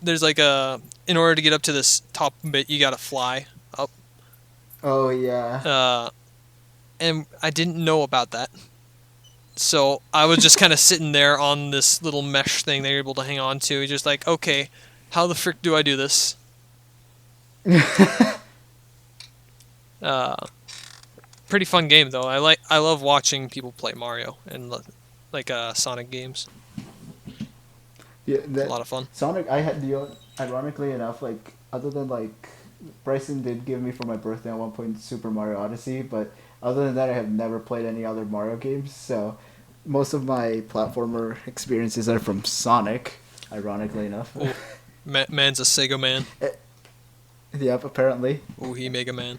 there's like in order to get up to this top bit, you gotta fly up. Oh, yeah. And I didn't know about that. So I was just kind of sitting there on this little mesh thing that you're able to hang on to. Just like, okay, how the frick do I do this? Pretty fun game though. I love watching people play Mario and like Sonic games. Yeah, a lot of fun. Sonic, I had ironically enough, like other than like Bryson did give me for my birthday at one point Super Mario Odyssey, but other than that, I have never played any other Mario games. So most of my platformer experiences are from Sonic. Ironically enough. Ooh, man's a Sega man. Yep, apparently. Ooh, he Mega Man.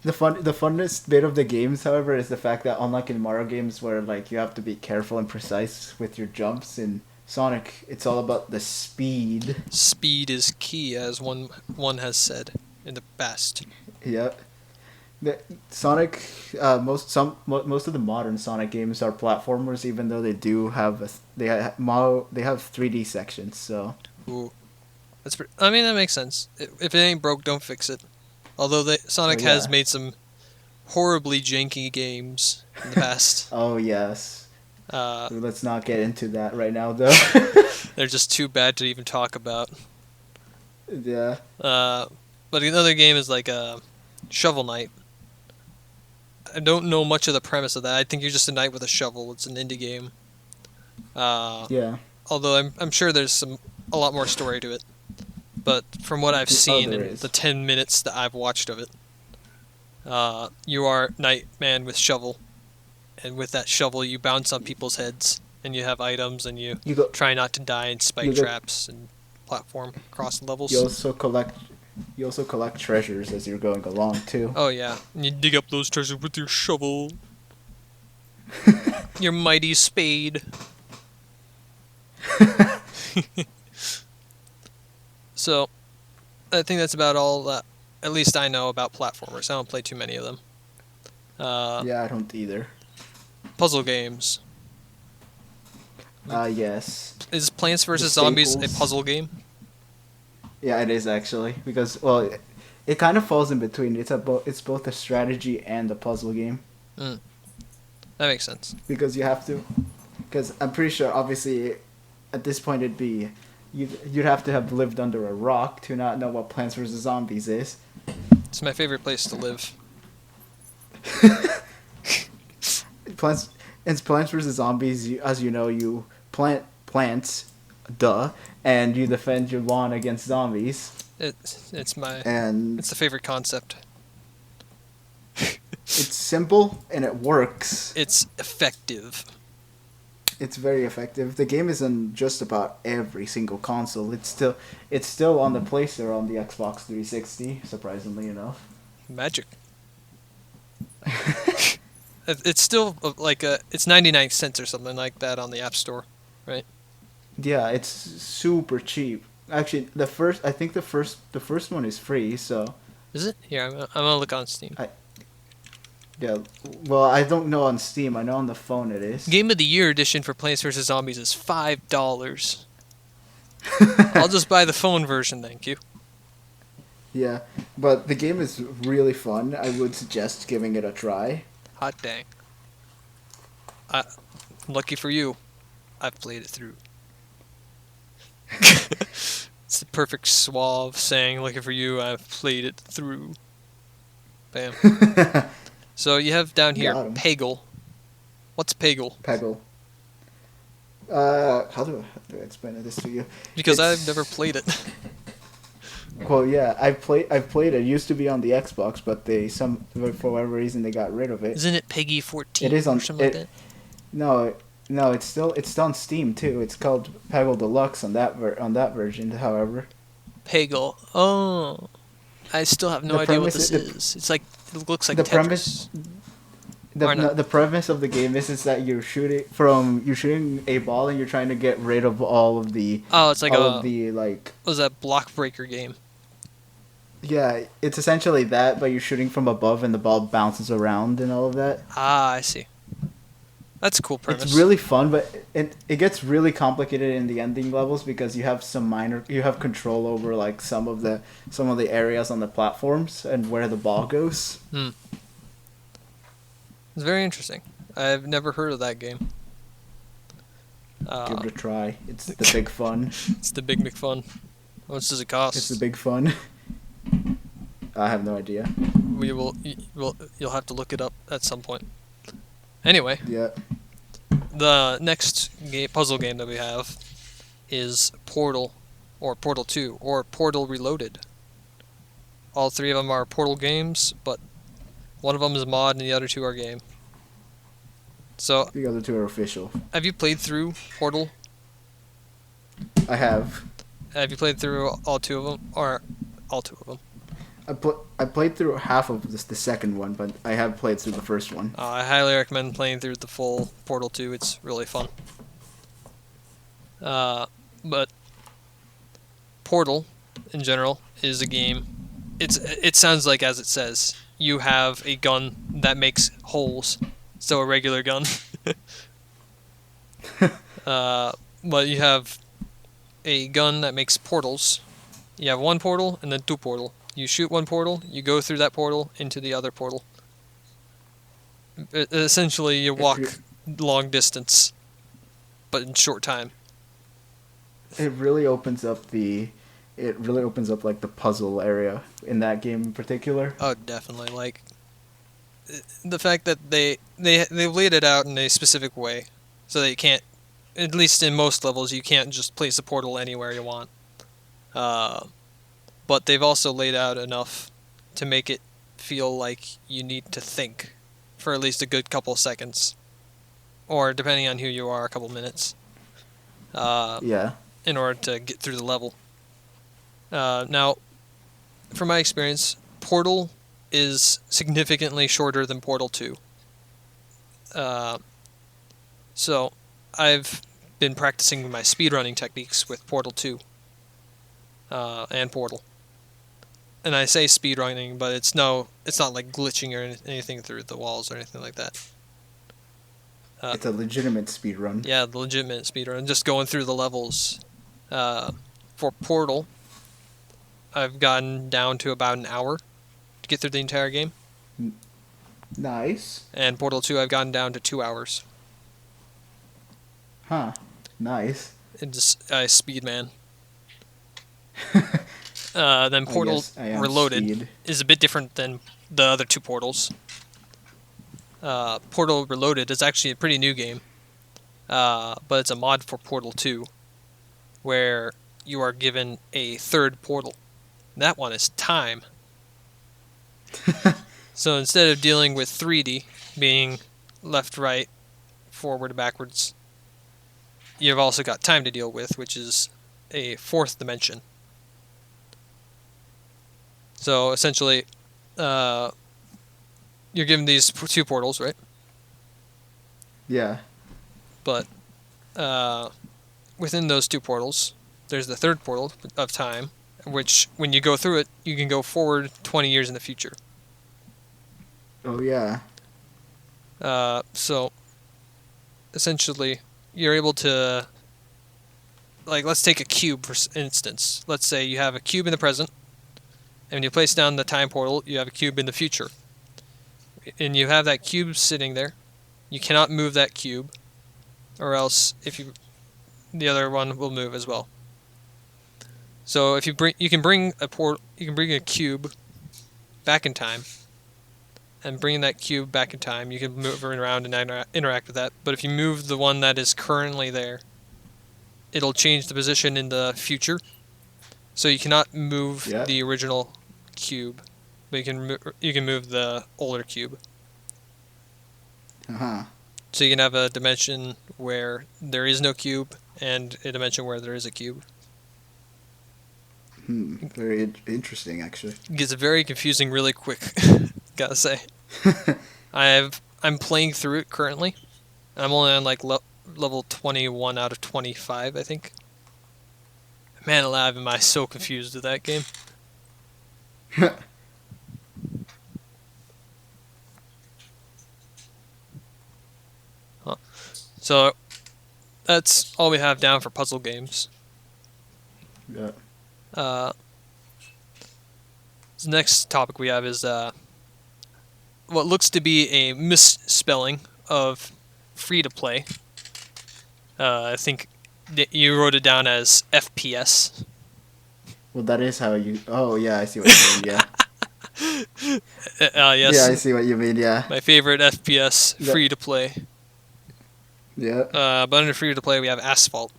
The funnest bit of the games, however, is the fact that unlike in Mario games where like you have to be careful and precise with your jumps, in Sonic it's all about the speed. Speed is key, as one has said in the past. Yep. Sonic, most of the modern Sonic games are platformers, even though they do have they have 3D sections. So. Ooh, I mean that makes sense. If it ain't broke, don't fix it. Although Sonic has made some horribly janky games in the past. Oh yes. Let's not get into that right now, though. They're just too bad to even talk about. Yeah. But another game is like Shovel Knight. I don't know much of the premise of that. I think you're just a knight with a shovel. It's an indie game. Yeah. Although I'm sure there's a lot more story to it. But from what I've seen there in is. the 10 minutes that I've watched of it, you are Nightman with shovel, and with that shovel you bounce on people's heads, and you have items, and you You go. try not to die in spike You go. traps and platform across You levels. also collect. You also collect treasures as you're going along too. Oh yeah, and you dig up those treasures with your shovel, your mighty spade. So, I think that's about all that, at least I know about platformers. I don't play too many of them. Yeah, I don't either. Puzzle games. Yes. Is Plants The vs Zombies a staples. puzzle game? Yeah, it is actually because it kind of falls in between. It's both a strategy and a puzzle game That makes sense. because you have to. Because I'm pretty sure, obviously, at this point it'd be you'd have to have lived under a rock to not know what Plants vs Zombies is. It's my favorite place to live. Plants in Plants vs Zombies, as you know, you plant plants, duh, and you defend your lawn against zombies. It's And the favorite concept. it's simple and it works. It's effective. It's very effective. The game is on just about every single console. It's still on the Play Store on the Xbox 360, surprisingly enough. Magic. It's still it's 99 cents or something like that on the App Store, right? Yeah, it's super cheap. Actually, I think the first one is free, so Is it? Here, I'm gonna look on Steam. yeah. Well, I don't know on Steam. I know on the phone it is. Game of the Year edition for Plants vs Zombies is $5. I'll just buy the phone version, thank you. Yeah, but the game is really fun. I would suggest giving it a try. Hot dang. Lucky for you, I've played it through. It's the perfect suave saying, lucky for you, I've played it through. Bam. So you have down here Got 'em. Peggle. What's Peggle? Peggle. How do I explain this to you? Because It's- I've never played it. Well, yeah, I've played it. It used to be on the Xbox, but for whatever reason they got rid of it. Isn't it Peggy 14 It is on or something like it, that? No, it's still on Steam too. It's called Peggle Deluxe on that version. However, Peggle. Oh. I still have no The idea what premise this is- is. It's like, it looks like the Tetris. premise the Or not. the premise of the game is that you're shooting a ball and you're trying to get rid of all of the Oh, it's like of the like. what was that block breaker game? Yeah, it's essentially that, but you're shooting from above and the ball bounces around and all of that. Ah, I see. That's a cool premise. It's really fun, but it gets really complicated in the ending levels because you have control over like some of the areas on the platforms and where the ball goes. It's very interesting. I've never heard of that game. Give it a try. It's the big fun. It's the Big McFun. How much does it cost? It's the big fun. I have no idea. You'll have to look it up at some point. Anyway, Yeah. the next puzzle game that we have is Portal, or Portal 2, or Portal Reloaded. All three of them are Portal games, but one of them is a mod and the other two are game. So, The other two are official. have you played through Portal? I have. Have you played through all two of them, or all two of them? I played through half of the second one, but I have played through the first one. I highly recommend playing through the full Portal 2. It's really fun. But Portal, in general, is a game. It sounds like, as it says, you have a gun that makes holes, so a regular gun. But you have a gun that makes portals. You have one portal and then two portal. You shoot one portal, you go through that portal into the other portal. Essentially, you walk long distance, but in short time. It really opens up like the puzzle area in that game in particular. Oh, definitely. Like the fact that they laid it out in a specific way, so that you can't at least in most levels, you can't just place a portal anywhere you want. But they've also laid out enough to make it feel like you need to think for at least a good couple seconds, or depending on who you are, a couple minutes, Yeah. in order to get through the level. Now, from my experience, Portal is significantly shorter than Portal 2. So, I've been practicing my speedrunning techniques with Portal 2 and Portal. And I say speedrunning, but it's not like glitching or anything through the walls or anything like that. It's a legitimate speed run. Yeah, the legitimate speedrun, just going through the levels. For Portal, I've gotten down to about an hour to get through the entire game. Nice. And Portal 2, I've gotten down to 2 hours. Huh. Nice. It's Speedman. Then Portal I am Reloaded speed. is a bit different than the other two Portals. Portal Reloaded is actually a pretty new game, but it's a mod for Portal 2, where you are given a third portal. That one is time. So instead of dealing with 3D, being left, right, forward, backwards, you've also got time to deal with, which is a fourth dimension. So essentially, you're given these two portals, right? Yeah. But within those two portals, there's the third portal of time, which when you go through it, you can go forward 20 years in the future. Oh yeah. So essentially, you're able to, like, let's take a cube for instance. Let's say you have a cube in the present, and when you place down the time portal, you have a cube in the future. And you have that cube sitting there. You cannot move that cube, or else the other one will move as well. So if you can bring a cube back in time, and bringing that cube back in time, you can move it around and interact with that. But if you move the one that is currently there, it'll change the position in the future. So you cannot move the original cube, but you can move the older cube. Uh-huh. So you can have a dimension where there is no cube and a dimension where there is a cube. Very interesting, actually. It gets very confusing really quick, gotta say. I'm playing through it currently. I'm only on like level 21 out of 25, I think. Man alive, am I so confused with that game. So that's all we have down for puzzle games. Yeah. The next topic we have is what looks to be a misspelling of free-to-play. I think you wrote it down as FPS. Well, that is how you... Oh, yeah, I see what you mean, yeah. Yes. Yeah, I see what you mean, yeah. My favorite FPS, free-to-play. Yeah. But under free-to-play, we have Asphalt.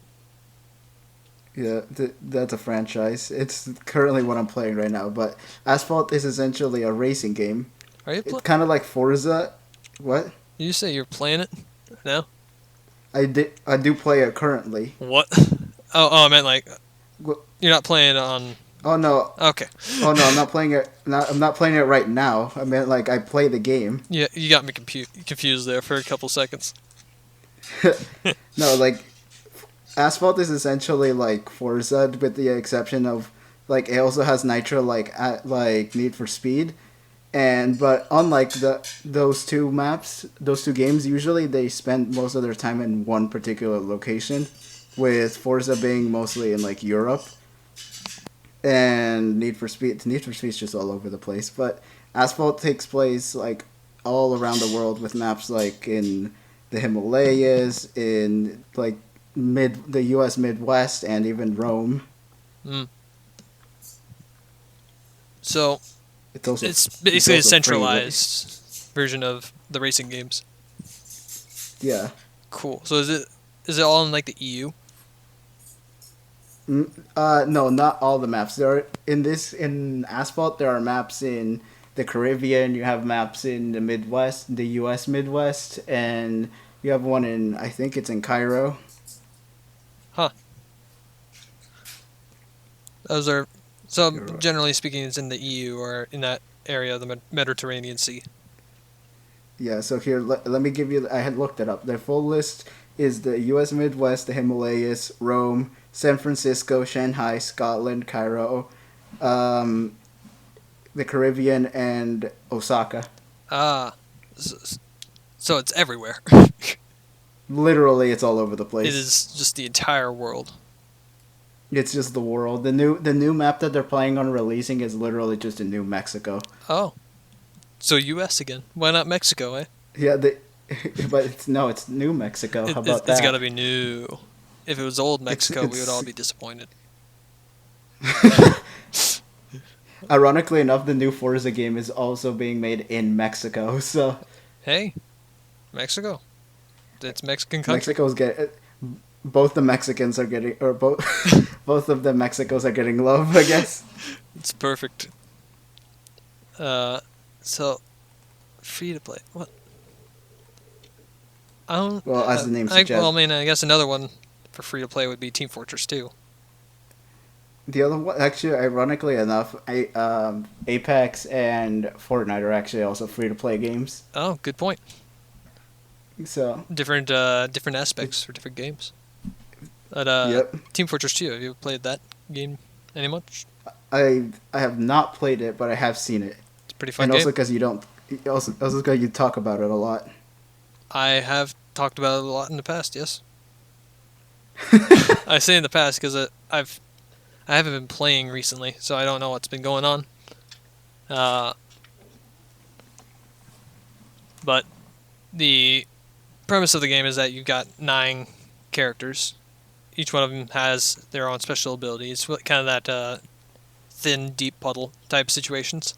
Yeah, that's a franchise. It's currently what I'm playing right now, but Asphalt is essentially a racing game. Are you It's kind of like Forza. What? Did you say you're playing it? No? I do play it currently. What? Oh, I meant like... What? You're not playing it on... Oh, no. Okay. Oh, no, I'm not playing it. I'm not playing it right now. I meant, like, I play the game. Yeah, you got me confused there for a couple seconds. No, like... Asphalt is essentially like Forza, with the exception of, like, it also has Nitro, like Need for Speed, but unlike those two games, usually they spend most of their time in one particular location, with Forza being mostly in like Europe, and Need for Speed's just all over the place. But Asphalt takes place like all around the world, with maps like in the Himalayas, in like the U.S. Midwest, and even Rome. So it's basically a centralized version of the racing games. Yeah. Cool. So Is it all in like the EU? No, not all the maps. There are in Asphalt. There are maps in the Caribbean. You have maps in the Midwest, the U.S. Midwest, and you have one in I think it's in Cairo. Huh. Those are so You're right. generally speaking, it's in the EU or in that area of the Mediterranean Sea. Yeah. So here, let me give you. I had looked it up. Their full list is the U.S. Midwest, the Himalayas, Rome, San Francisco, Shanghai, Scotland, Cairo, um, the Caribbean, and Osaka. Ah, so it's everywhere. Literally, it's all over the It place. is just the entire world. It's just the world. The new map that they're planning on releasing is literally just in New Mexico. Oh, so U.S. again? Why not Mexico? Eh? Yeah, but it's New Mexico. How about It's that? got to be new. If it was old Mexico, we would all it's be disappointed. Ironically enough, the new Forza game is also being made in Mexico. So Hey, Mexico. It's Mexican country. Mexico's get both the Mexicans are getting or both both of the Mexicos are getting love, I guess. It's perfect. So free to play. What? I don't. Well, as the name well, I suggests. mean, I guess another one for free to play would be Team Fortress 2. The other one, actually, ironically enough, Apex and Fortnite are actually also free to play games. Oh, good point. So Different aspects for different games. But yep, Team Fortress 2, have you played that game any much? I have not played it, but I have seen it, It's a pretty fun and game. also because you don't, also because you talk about it a lot. I have talked about it a lot in the past. Yes, I say in the past because I haven't been playing recently, so I don't know what's been going on. But the premise of the game is that you've got 9 characters. Each one of them has their own special abilities, kind of that thin, deep puddle type situations.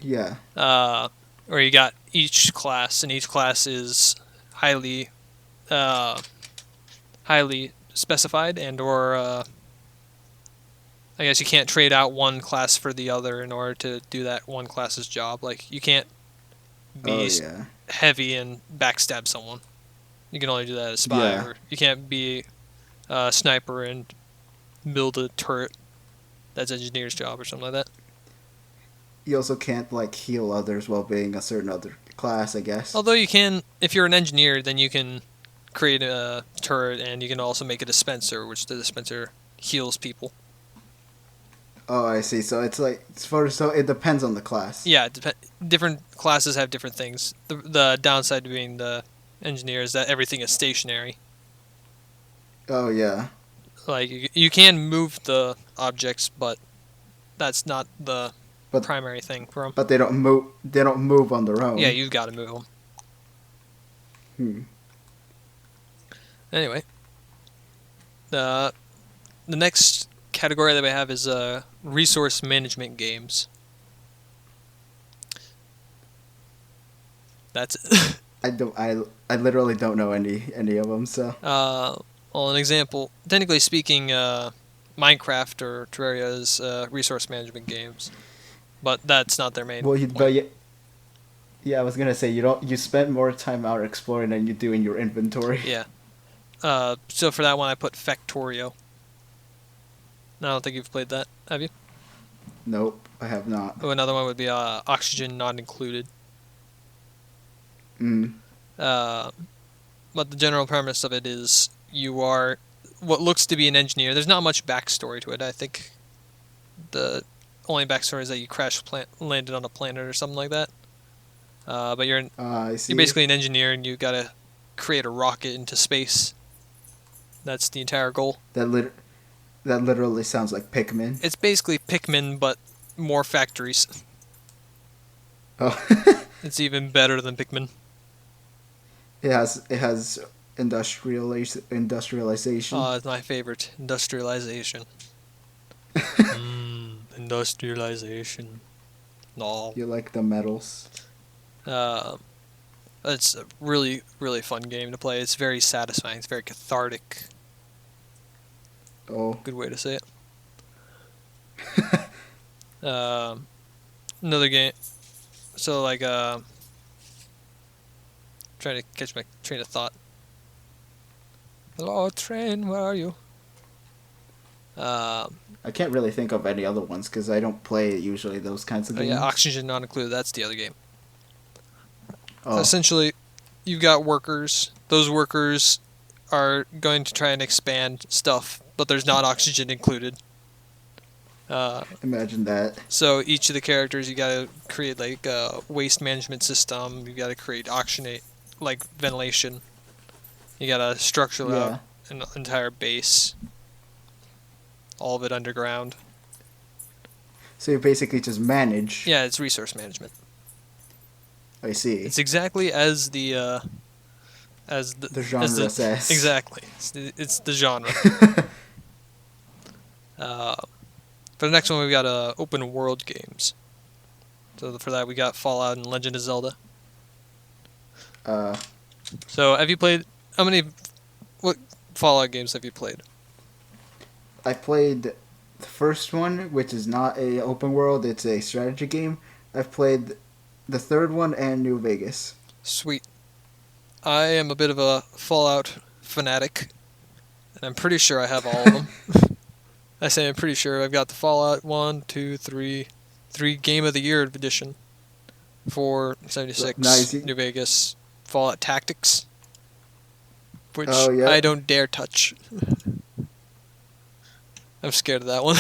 Yeah, Where you got each class, and each class is highly specified, and or I guess you can't trade out one class for the other in order to do that one class's job. Like you can't oh be yeah, heavy and backstab someone. You can only do that as a spy, yeah. or you can't be a sniper and build a turret. That's engineer's job or something like that. You also can't like heal others while being a certain other class, I guess. Although you can, if you're an engineer, then you can create a turret, and you can also make a dispenser, which the dispenser heals people. Oh, I see. So it's like so it depends on the class. Yeah, different classes have different things. The downside to being the engineer is that everything is stationary. Oh yeah, Like you can move the objects, but that's not the But- primary thing for them. but they don't move. They don't move on their own. Yeah, you've got to move them. Hmm. Anyway, the next category that we have is resource management games. That's it. I don't. I literally don't know any of them. So Well, an example, technically speaking, Minecraft or Terraria is resource management games, but that's not their main. well, point. but yeah, I was gonna say you spend more time out exploring than you do in your inventory. Yeah. So for that one, I put Factorio. I don't think you've played that, have you? Nope, I have not. Oh, another one would be Oxygen Not Included. Mm. But the general premise of it is you are what looks to be an engineer. There's not much backstory to it. I think the only backstory is that you landed on a planet or something like that. But I see. you're basically an engineer, and you gotta create a rocket into space. That's the entire goal. That literally sounds like Pikmin. It's basically Pikmin, but more factories. Oh, It's even better than Pikmin. it has industrialization. It's my favorite. Industrialization. Industrialization. No. You like the metals. It's a really, really fun game to play. It's very satisfying. It's very cathartic. Oh, Good way to say it. Another game. So like, trying to catch my train of thought. Hello, train. Where are you? I can't really think of any other ones because I don't play usually those kinds of games. Yeah, Oxygen Not Included. That's the other game. Oh, Essentially, you've got workers. Those workers are going to try and expand stuff, but there's not oxygen included. imagine that. So each of the characters, you gotta create like a waste management system. You gotta create oxygenate, like ventilation. You gotta structure Yeah. out an entire base. All of it underground. So you basically just manage. Yeah, it's resource management. I see. It's exactly as the The genre says. Exactly. It's the genre. For the next one, we've got open world games. So for that, we got Fallout and Legend of Zelda. Uh, So have you played? What Fallout games have you played? I played the first one, which is not a open world. It's a strategy game. I've played the third one and New Vegas. Sweet. I am a bit of a Fallout fanatic, and I'm pretty sure I have all of them. I say I'm pretty sure I've got the Fallout 1, 2, 3 Game of the Year edition, 4, 76, Nice. New Vegas, Fallout Tactics, which Oh, yeah. I don't dare touch. I'm scared of that one.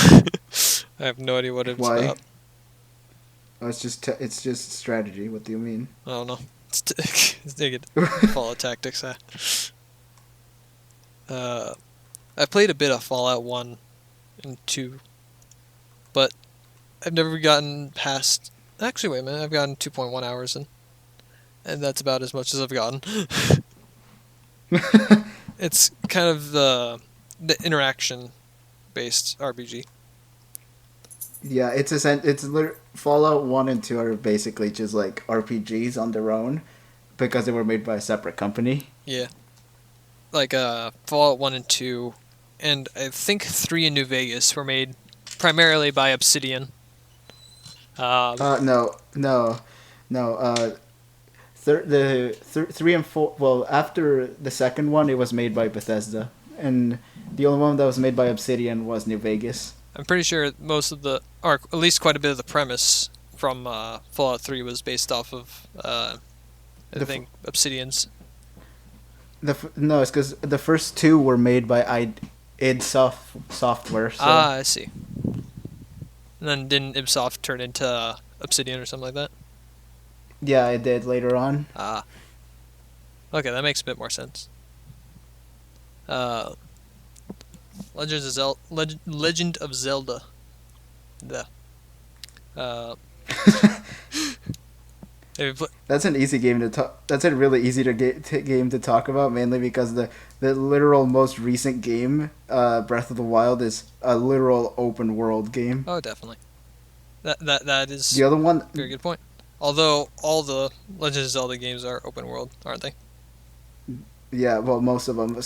I have no idea what it's Why? about. Oh, it's just strategy. What do you mean? I don't know. It's naked. Fallout Tactics. I played a bit of Fallout 1 and 2, but I've never gotten past. Actually, wait a minute. I've gotten 2.1 hours in, and that's about as much as I've gotten. It's kind of the interaction-based RPG. Yeah, Fallout 1 and 2 are basically just like RPGs on their own because they were made by a separate company. Yeah. Like Fallout 1 and 2, and I think 3 in New Vegas were made primarily by Obsidian. No. Three and four. Well, after the second one, it was made by Bethesda, and the only one that was made by Obsidian was New Vegas. I'm pretty sure most of the, or at least quite a bit of the premise from Fallout 3 was based off of, I think, Obsidian's. No, it's because the first two were made by id Software. So. I see. And then didn't Ibsoft turn into Obsidian or something like that? Yeah, it did later on. Okay, that makes a bit more sense. Legend of Zelda. That's an easy game to talk. That's a really easy game to talk about, mainly because the literal most recent game, Breath of the Wild, is a literal open world game. Oh, definitely. That is The other one, very good point. Although all the Legend of Zelda games are open world, aren't they? yeah, well, most of them.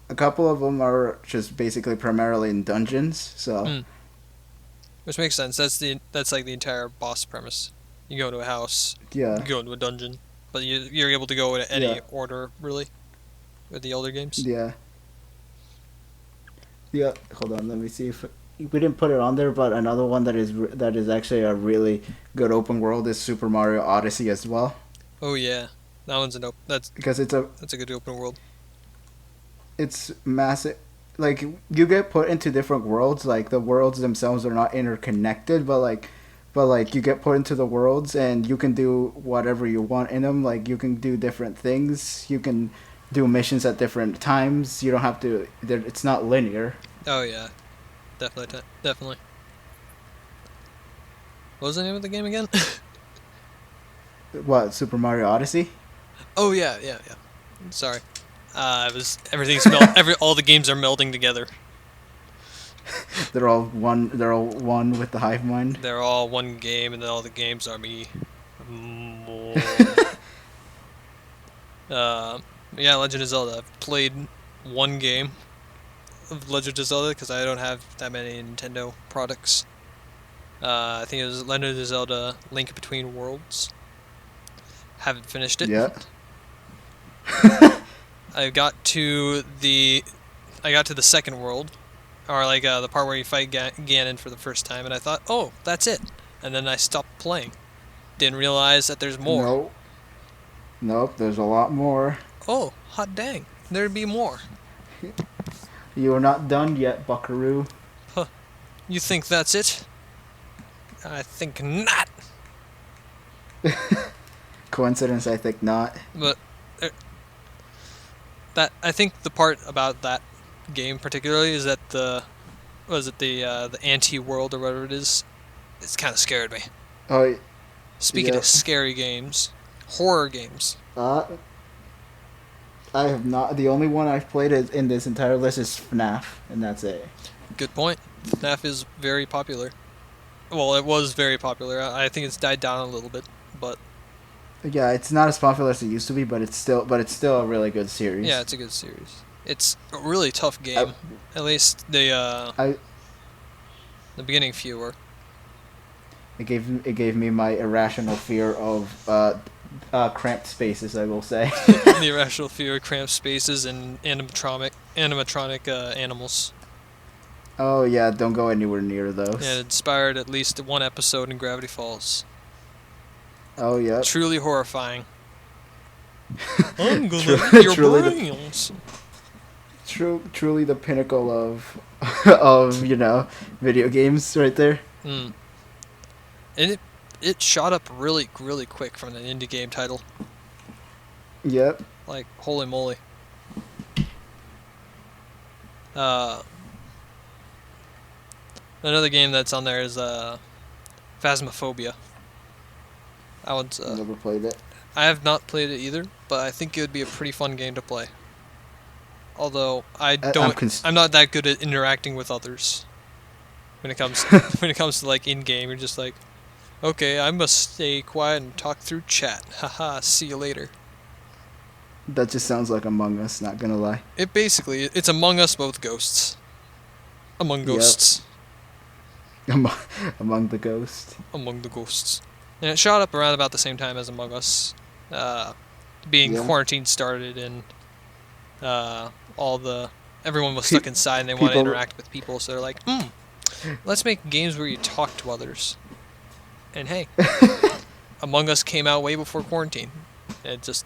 A couple of them are just basically primarily in dungeons. So. Which makes sense. That's like the entire boss premise. You go into a house, Yeah. you go into a dungeon, but you're able to go in any Yeah. order really, with the older games. Yeah. Yeah. Hold on. Let me see if we didn't put it on there, but another one that is actually a really good open world is Super Mario Odyssey as well. Oh yeah, that one's that's Because it's a good open world. it's massive. Like you get put into different worlds. Like the worlds themselves are not interconnected, but you get put into the worlds and you can do whatever you want in them. Like you can do different things. You can do missions at different times. You don't have to. It's not linear. Oh yeah, definitely. What was the name of the game again? What, Super Mario Odyssey? Oh yeah. Sorry, all the games are melding together. They're all one with the hive mind. They're all one game, and then all the games are me. Yeah, Legend of Zelda. I've played one game of Legend of Zelda because I don't have that many Nintendo products. I think it was Legend of Zelda: Link Between Worlds. Haven't finished it. Yeah. I got to the second world, or like the part where you fight Ganon for the first time, and I thought, oh, that's it, and then I stopped playing. Didn't realize that there's more. Nope. Nope. There's a lot more. Oh, hot dang, there'd be more. You are not done yet, Buckaroo. Huh. You think that's it? I think not. Coincidence? I think not. But that I think the part about that game particularly is that the anti-world or whatever it is. It's kind of scared me. Oh, Speaking yeah. of scary games, horror games. I have not. The only one I've played in this entire list is FNAF, and that's it. Good point. FNAF is very popular. Well, it was very popular. I think it's died down a little bit, but Yeah, it's not as popular as it used to be, but it's still a really good series. yeah, it's a good series. It's a really tough game. At least the beginning few were. It gave me my irrational fear of cramped spaces. I will say. The irrational fear of cramped spaces and animatronic animals. Oh yeah, don't go anywhere near those. Yeah, it inspired at least one episode in Gravity Falls. Oh yeah. Truly horrifying. I'm gonna Truly- eat your truly the- brains. Truly the pinnacle of of video games right there. Mm. And it shot up really quick from an indie game title. Yep. Like, holy moly. Another game that's on there is Phasmophobia. That one's Never played it. I have not played it either, but I think it would be a pretty fun game to play. Although I'm not that good at interacting with others. When it comes to like in game, you're just like, okay, I must stay quiet and talk through chat. Haha, see you later. That just sounds like Among Us. Not gonna lie. It's Among Us but with ghosts. Among ghosts. Among the ghosts. Among the ghosts. And it shot up around about the same time as Among Us. Being quarantine started and everyone was stuck inside and they want to interact with people, so they're like, let's make games where you talk to others. And hey, Among Us came out way before quarantine. It just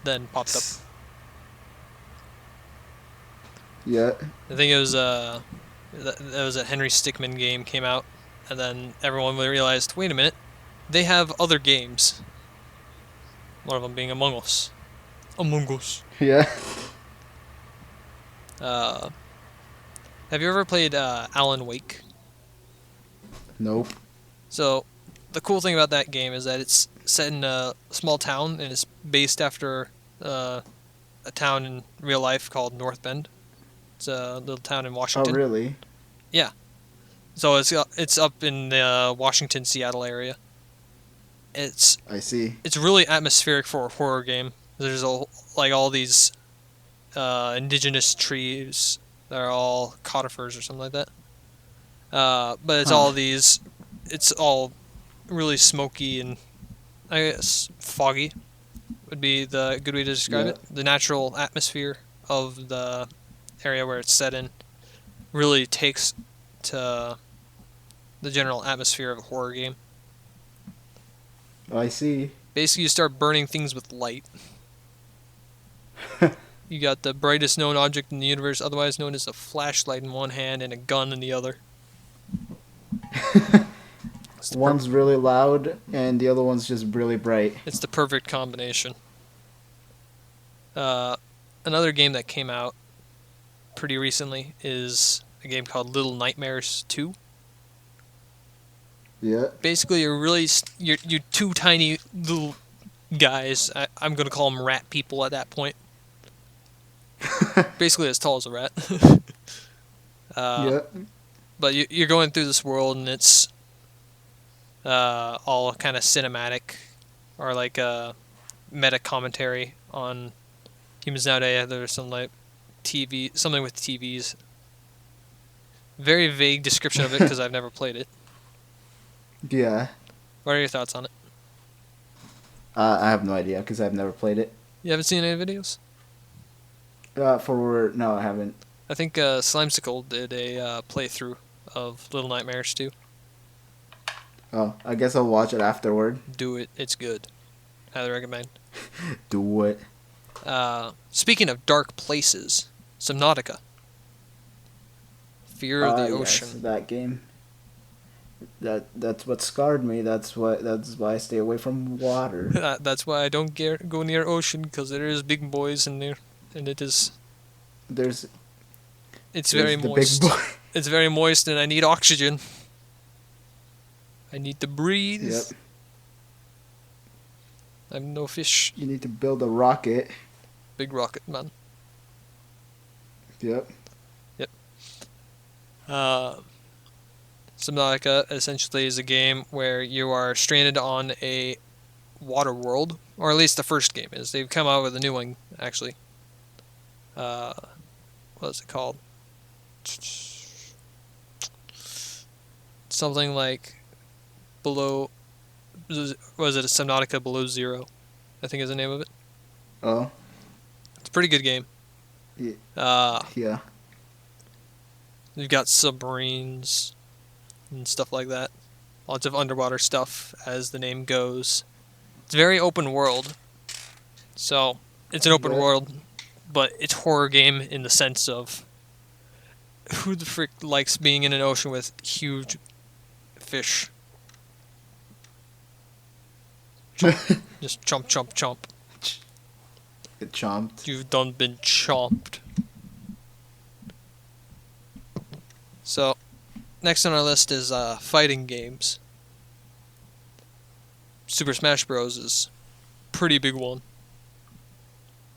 then popped up. Yeah. I think it was that was a Henry Stickmin game came out, and then everyone realized, wait a minute, they have other games. One of them being Among Us. Among Us. Yeah. Have you ever played Alan Wake? Nope. So, the cool thing about that game is that it's set in a small town and it's based after a town in real life called North Bend. It's a little town in Washington. Oh, really? Yeah. So it's up in the Washington, Seattle area. I see. It's really atmospheric for a horror game. There's all these indigenous trees that are all conifers or something like that. But it's it's all really smoky and I guess foggy would be the good way to describe it. The natural atmosphere of the area where it's set in really takes to the general atmosphere of a horror game. I see. Basically, you start burning things with light. You got the brightest known object in the universe, otherwise known as a flashlight in one hand and a gun in the other. One's really loud and the other one's just really bright. It's the perfect combination. Another game that came out pretty recently is a game called Little Nightmares 2. Yeah. Basically, you're two tiny little guys. I'm gonna call them rat people at that point. Basically, as tall as a rat. Yeah. But you're going through this world, and it's all kind of cinematic, or like meta commentary on humans nowadays. There's some like something with TVs. Very vague description of it because I've never played it. Yeah. What are your thoughts on it? I have no idea because I've never played it. You haven't seen any videos? No, I haven't. I think Slimesicle did a playthrough of Little Nightmares 2. Oh, I guess I'll watch it afterward. Do it. It's good. Highly recommend. Do it. Speaking of dark places, Subnautica. Fear of the Ocean. Yes, that game. That's what scarred me. That's why I stay away from water. That's why I don't go near ocean, because there is big boys in there, and it's There's very the moist. big boy. It's very moist, and I need oxygen. I need to breathe. Yep. I'm no fish. You need to build a rocket. Big rocket man. Yep. Subnautica essentially is a game where you are stranded on a water world, or at least the first game is. They've come out with a new one, actually. What is it called? Something like Below... Was it a Subnautica Below Zero? I think is the name of it. Oh. It's a pretty good game. Yeah. You've got submarines and stuff like that. Lots of underwater stuff, as the name goes. It's very open world. So, it's an open world, but it's horror game in the sense of who the frick likes being in an ocean with huge fish? Just chomp, chomp, chomp. Get chomped. You've done been chomped. So, next on our list is fighting games. Super Smash Bros. Is a pretty big one.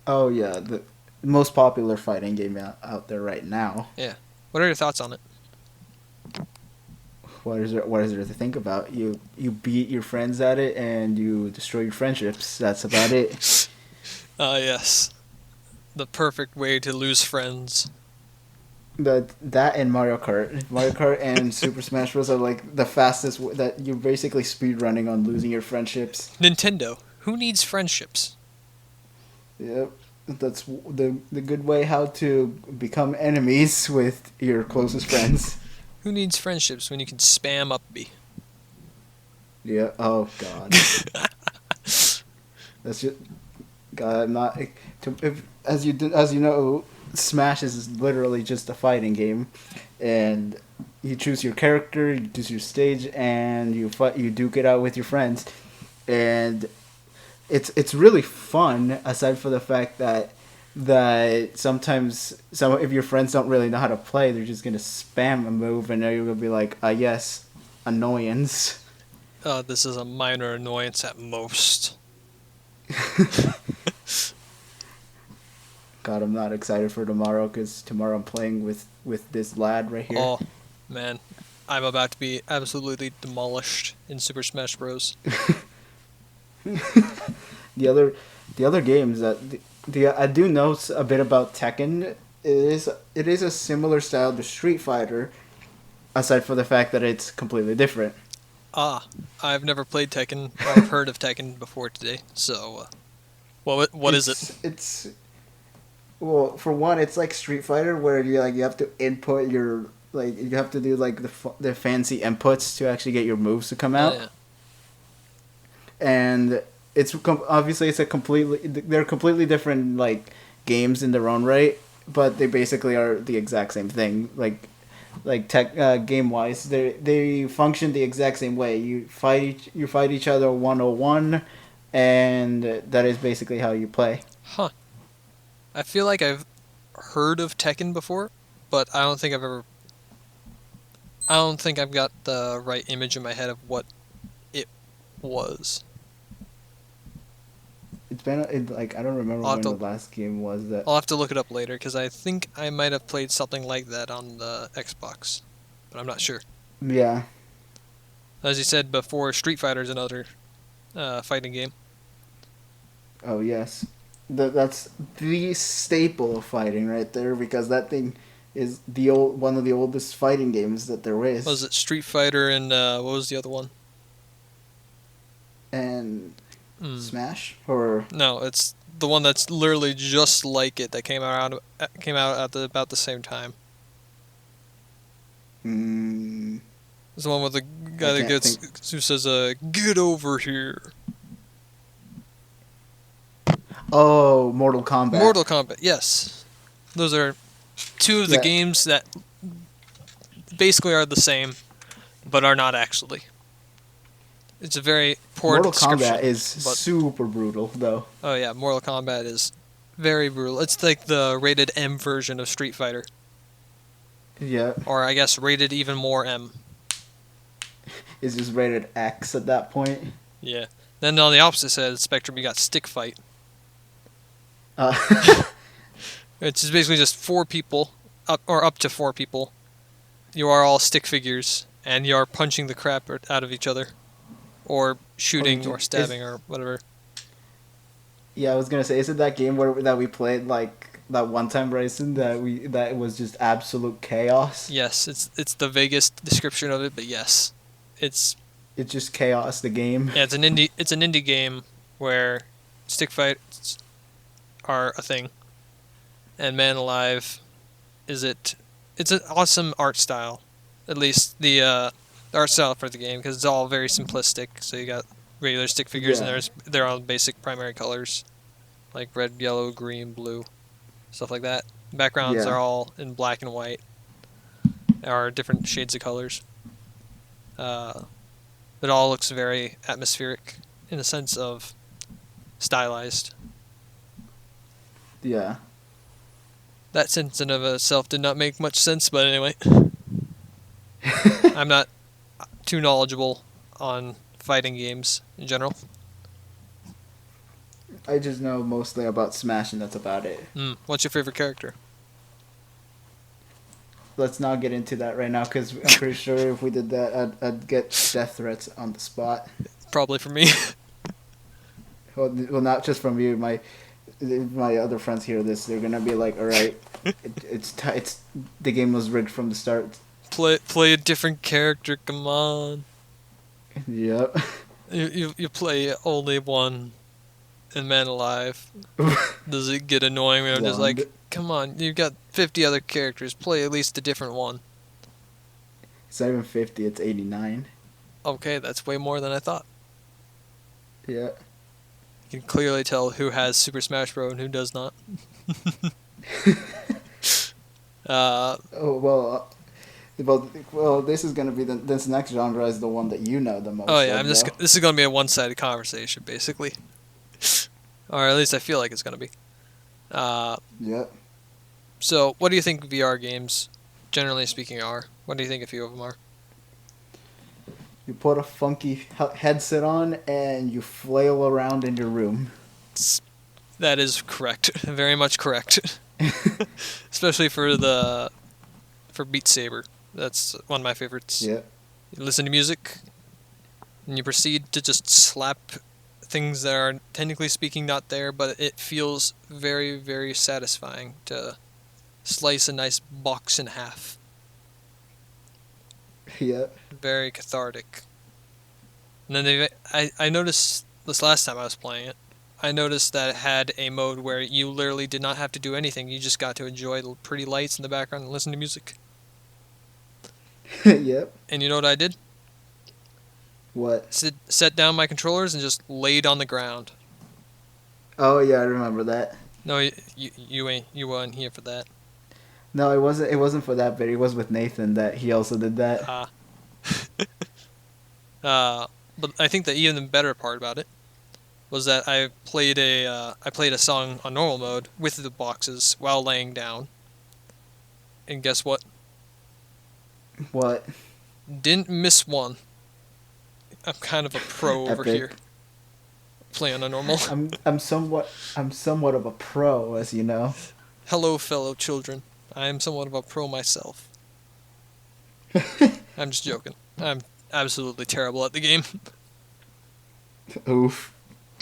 Oh yeah, the most popular fighting game out there right now. Yeah. What are your thoughts on it? What is there to think about? You beat your friends at it and you destroy your friendships. That's about it. Yes. The perfect way to lose friends. That and Mario Kart and Super Smash Bros. Are like the fastest that you're basically speed running on losing your friendships. Nintendo. Who needs friendships? Yep, that's the good way how to become enemies with your closest friends. Who needs friendships when you can spam up B? Yeah. Oh God. That's just. God, I'm not. As you know, Smash is literally just a fighting game, and you choose your character, you choose your stage, and you fight. You duke it out with your friends, and it's really fun. Aside from the fact that sometimes if your friends don't really know how to play, they're just gonna spam a move, and you're gonna be like, yes, annoyance. This is a minor annoyance at most. God, I'm not excited for tomorrow because tomorrow I'm playing with this lad right here. Oh, man. I'm about to be absolutely demolished in Super Smash Bros. The other games that I do know a bit about Tekken. It is a similar style to Street Fighter, aside from the fact that it's completely different. I've never played Tekken or heard of Tekken before today. So, what is it? Well, for one, it's like Street Fighter where you have to input you have to do like the fancy inputs to actually get your moves to come out. Yeah. And obviously they're completely different like games in their own right, but they basically are the exact same thing. Game wise, they function the exact same way. You fight each other 101, and that is basically how you play. Huh. I feel like I've heard of Tekken before, but I don't think I've got the right image in my head of what it was. It's been I don't remember when the last game was that. I'll have to look it up later because I think I might have played something like that on the Xbox, but I'm not sure. Yeah. As you said before, Street Fighter is another fighting game. Oh yes, that's the staple of fighting right there because that thing is the old one of the oldest fighting games that there is. Was it Street Fighter and what was the other one? And Mm. Smash or No, it's the one that's literally just like it that came out at about the same time. mm, It's the one with the guy that can't gets think. who says, "Get over here." Oh, Mortal Kombat. Mortal Kombat. Yes, those are two of the Yeah. games that basically are the same, but are not actually. It's a very poor Mortal description. Kombat is but- super brutal though. Oh yeah, Mortal Kombat is very brutal. It's like the rated M version of Street Fighter, Yeah, or I guess rated even more M. it's just rated X at that point. Yeah. Then on the opposite side of the spectrum, you got Stick Fight. Uh, It's just basically just four people, up to four people. You are all stick figures, and you are punching the crap out of each other, or shooting, or stabbing, or whatever. yeah, I was gonna say, is it that game that we played like that one time, Bryson? That was just absolute chaos. Yes, it's the vaguest description of it, but yes, it's It's just chaos. The game. yeah, it's an indie game where stick fights are a thing, and Man Alive it's an awesome art style, at least the art style for the game, because it's all very simplistic. So you got regular stick figures, Yeah. and they're all basic primary colors, like red, yellow, green, blue, stuff like that. Backgrounds Yeah. are all in black and white, or different shades of colors. It all looks very atmospheric in the sense of stylized. Yeah. That sentence in of itself did not make much sense, but anyway. I'm not too knowledgeable on fighting games in general. I just know mostly about Smash, and that's about it. What's your favorite character? Let's not get into that right now, because I'm pretty sure if we did that, I'd get death threats on the spot. Probably for me. Well, not just from you. My other friends hear this, they're gonna be like, "All right, it's the game was rigged from the start." play a different character, come on. Yep. You play only one in Man Alive. Does it get annoying when I'm just One. like, come on, you've got 50 other characters, play at least a different one. It's not even 50. It's 89. Okay, that's way more than I thought. Yeah. You can clearly tell who has Super Smash Bros. And who does not. Oh well. This is gonna be this next genre is the one that you know the most. Oh yeah, of, this though. is gonna be a one-sided conversation, basically, or at least I feel like it's gonna be. Yeah. So, what do you think VR games, generally speaking, are? What do you think a few of them are? You put a funky headset on and you flail around in your room. That is correct, very much correct. Especially for Beat Saber, that's one of my favorites. Yeah. You listen to music, and you proceed to just slap things that are technically speaking not there, but it feels very, very satisfying to slice a nice box in half. Yeah. Very cathartic. And then I noticed this last time I was playing it. I noticed that it had a mode where you literally did not have to do anything. You just got to enjoy the pretty lights in the background and listen to music. Yep. And you know what I did? What? Set down my controllers and just laid on the ground. Oh yeah, I remember that. No, you weren't here for that. No, it wasn't. It wasn't for that bit. It was with Nathan that he also did that. But I think the even better part about it was that I played a song on normal mode with the boxes while laying down. And guess what? What? Didn't miss one. I'm kind of a pro over Epic. here. Playing on normal. I'm somewhat of a pro, as you know. Hello, fellow children. I am somewhat of a pro myself. I'm just joking. I'm absolutely terrible at the game. Oof.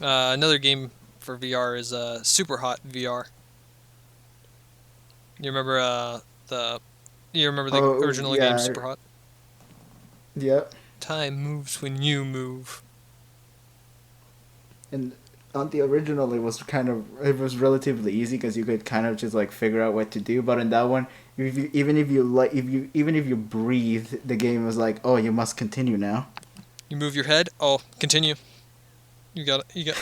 Another game for VR is Super Hot VR. You remember the Oh original game yeah, Super Hot? yep. Time moves when you move. And on the original, it was relatively easy because you could kind of just like figure out what to do. But in that one, even if you breathe, the game was like, oh, you must continue now. You move your head. Oh, continue. You got it.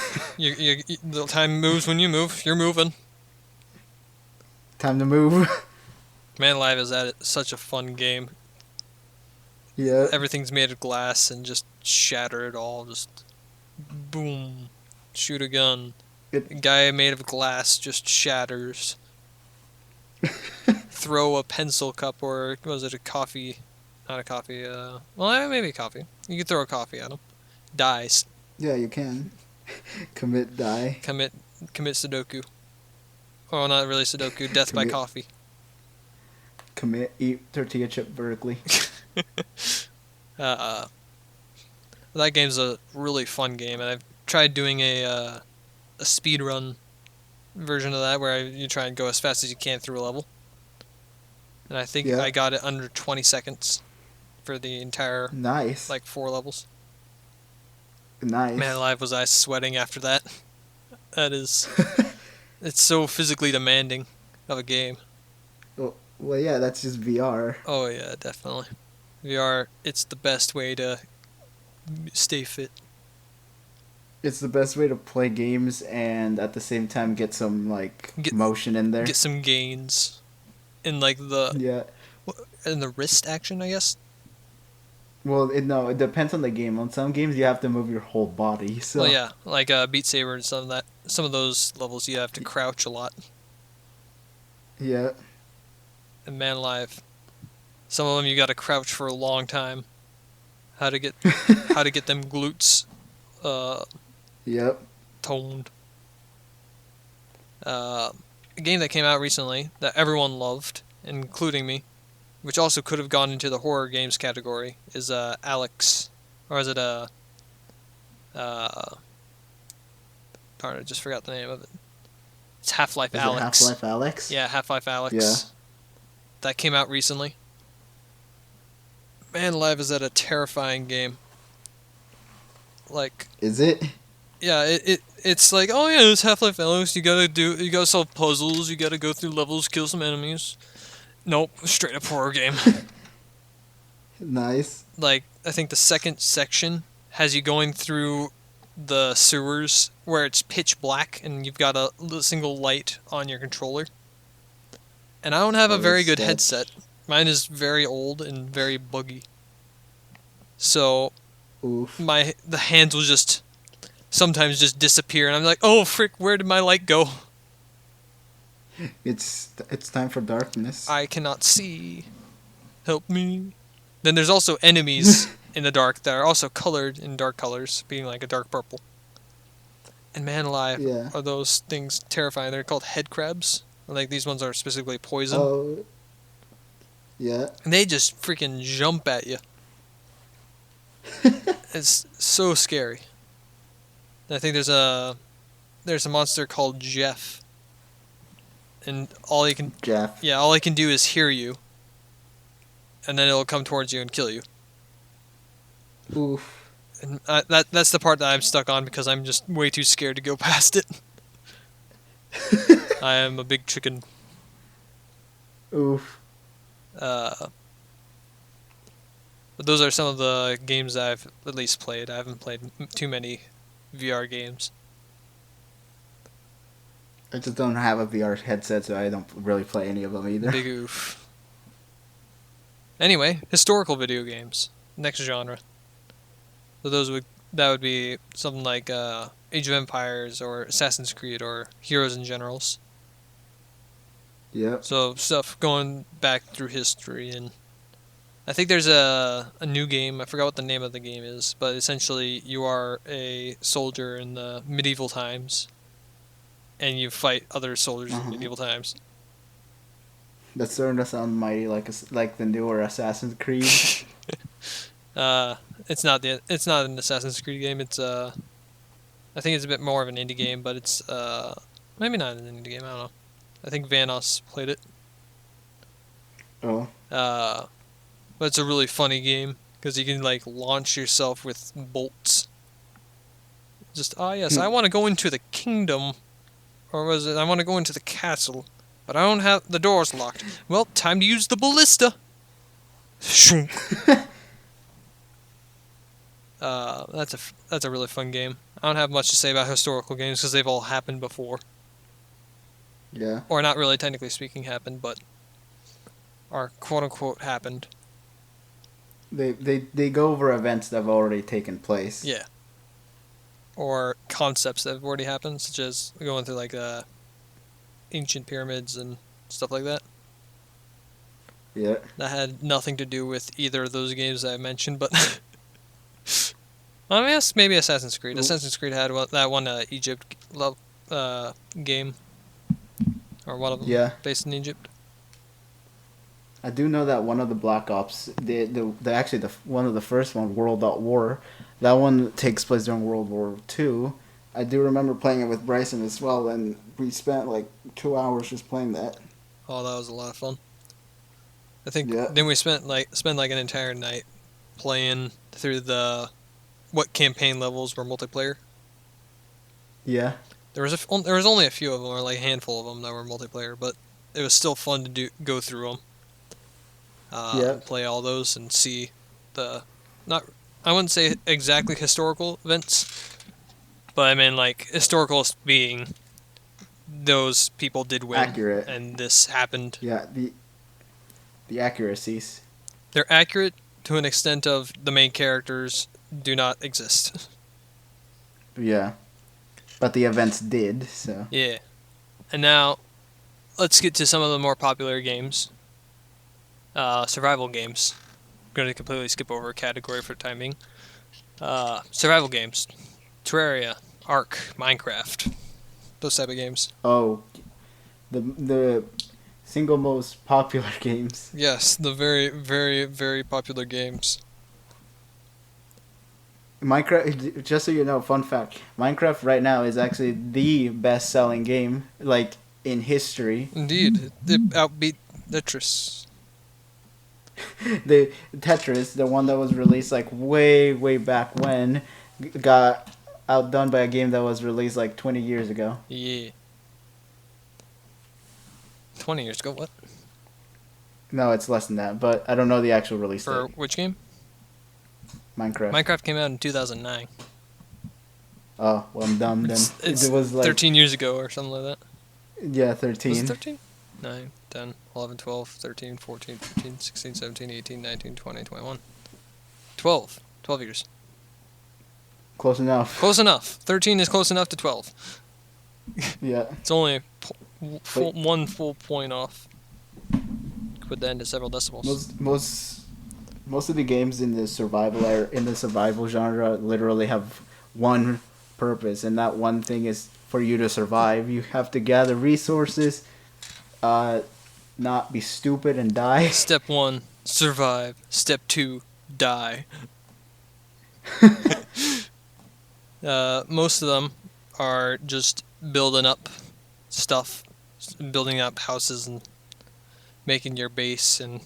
The time moves when you move. You're moving. Time to move. Man Alive is such a fun game. Yeah. Everything's made of glass and just shatter it all. Just boom. Shoot a gun. A guy made of glass just shatters. Throw a pencil cup or was it a coffee? Not a coffee. Well, maybe a coffee. You could throw a coffee at him. Dies. Yeah, you can. Commit die. Commit Sudoku. Oh, not really Sudoku. Death by coffee. Commit eat tortilla chip vertically. That game's a really fun game, and I've tried doing a speed run version of that where you try and go as fast as you can through a level. And I think I got it under 20 seconds for the entire nice 4 levels. Nice. Man Alive, was I sweating after that. That is it's so physically demanding of a game. Well, yeah, that's just VR. Oh yeah, definitely. VR, it's the best way to stay fit. It's the best way to play games and at the same time get some motion in there. Get some gains in the wrist action, I guess. Well, it depends on the game. On some games you have to move your whole body. So. Well, yeah, like Beat Saber and some of those levels you have to crouch a lot. Yeah. And Man Alive, some of them you got to crouch for a long time. How to get them glutes toned. A game that came out recently that everyone loved, including me, which also could have gone into the horror games category, is Alex, or is it darn, I just forgot the name of it. It's Half-Life Alex. Half-Life Alex? Yeah, Half-Life Alex. Yeah. That came out recently. Man Alive is a terrifying game. Is it? Yeah, it's like, oh yeah, it's Half-Life Alex. You gotta solve puzzles. You gotta go through levels, kill some enemies. Nope, straight up horror game. Nice. I think the second section has you going through the sewers where it's pitch black and you've got a single light on your controller. And I don't have a very good headset. Mine is very old and very buggy. So, the hands will sometimes just disappear, and I'm like, oh frick, where did my light go? It's time for darkness. I cannot see. Help me. Then there's also enemies in the dark that are also colored in dark colors, being like a dark purple. And Man Alive are those things terrifying. They're called head crabs. These ones are specifically poison. Oh. Yeah. And they just freaking jump at you. It's so scary. And I think there's a monster called Jeff. And all he can do is hear you. And then it'll come towards you and kill you. Oof. And that's the part that I'm stuck on because I'm just way too scared to go past it. I am a big chicken. Oof. But those are some of the games that I've at least played. I haven't played too many VR games. I just don't have a VR headset, so I don't really play any of them either. Big oof. Anyway, historical video games. Next genre. So that would be something like Age of Empires or Assassin's Creed or Heroes and Generals. Yep. So stuff going back through history, and I think there's a new game. I forgot what the name of the game is, but essentially you are a soldier in the medieval times, and you fight other soldiers in medieval times. That's starting to sound mighty like the newer Assassin's Creed. It's not an Assassin's Creed game. It's I think it's a bit more of an indie game, but it's maybe not an indie game. I don't know. I think Vanos played it. Oh, But it's a really funny game because you can like launch yourself with bolts. Just yes, I want to go into the kingdom, or was it I want to go into the castle, but I don't have the doors locked. Well, time to use the ballista. Shunk. That's a really fun game. I don't have much to say about historical games because they've all happened before, yeah. or not really technically speaking happened, but are quote unquote happened. They go over events that have already taken place. Yeah. Or concepts that have already happened, such as going through like ancient pyramids and stuff like that. Yeah. That had nothing to do with either of those games that I mentioned, but I guess maybe Assassin's Creed. Assassin's Creed had that one Egypt game, or one of them based in Egypt. I do know that one of the Black Ops, one of the first one, World at War, that one takes place during World War II. I do remember playing it with Bryson as well, and we spent like 2 hours just playing that. Oh, that was a lot of fun. I think Yeah. then we spend like an entire night playing through what campaign levels were multiplayer. Yeah. There was only a few of them, or like a handful of them that were multiplayer, but it was still fun to go through them. Play all those and see I wouldn't say exactly historical events, but I mean like historical being those people did win, accurate, and this happened. Yeah, the accuracies. They're accurate to an extent of the main characters do not exist. Yeah, but the events did, so. Yeah, and now let's get to some of the more popular games. Survival games. I'm going to completely skip over a category for the time being. Survival games. Terraria, Ark, Minecraft. Those type of games. Oh, the single most popular games. Yes, the very, very, very popular games. Minecraft, just so you know, fun fact, Minecraft right now is actually the best-selling game, like, in history. Indeed. It outbeat Tetris. The Tetris, the one that was released like way back when, got outdone by a game that was released like 20 years ago. Yeah. 20 years ago, what? No, it's less than that, but I don't know the actual release For date. which game? Minecraft. Minecraft came out in 2009. Oh, well, I'm dumb then. It's it was like 13 years ago or something like that. Yeah, 13. Was it 13? 9, 10, 11, 12, 13, 14, 15, 16, 17, 18, 19, 20, 21. 12. 12 years. Close enough. Close enough. 13 is close enough to 12. Yeah. It's only one full point off. Put that into several decimals. Most of the games in the survival genre literally have one purpose, and that one thing is for you to survive. You have to gather resources, not be stupid and die. Step 1, survive. Step 2, die. Most of them are just building up stuff, building up houses and making your base, and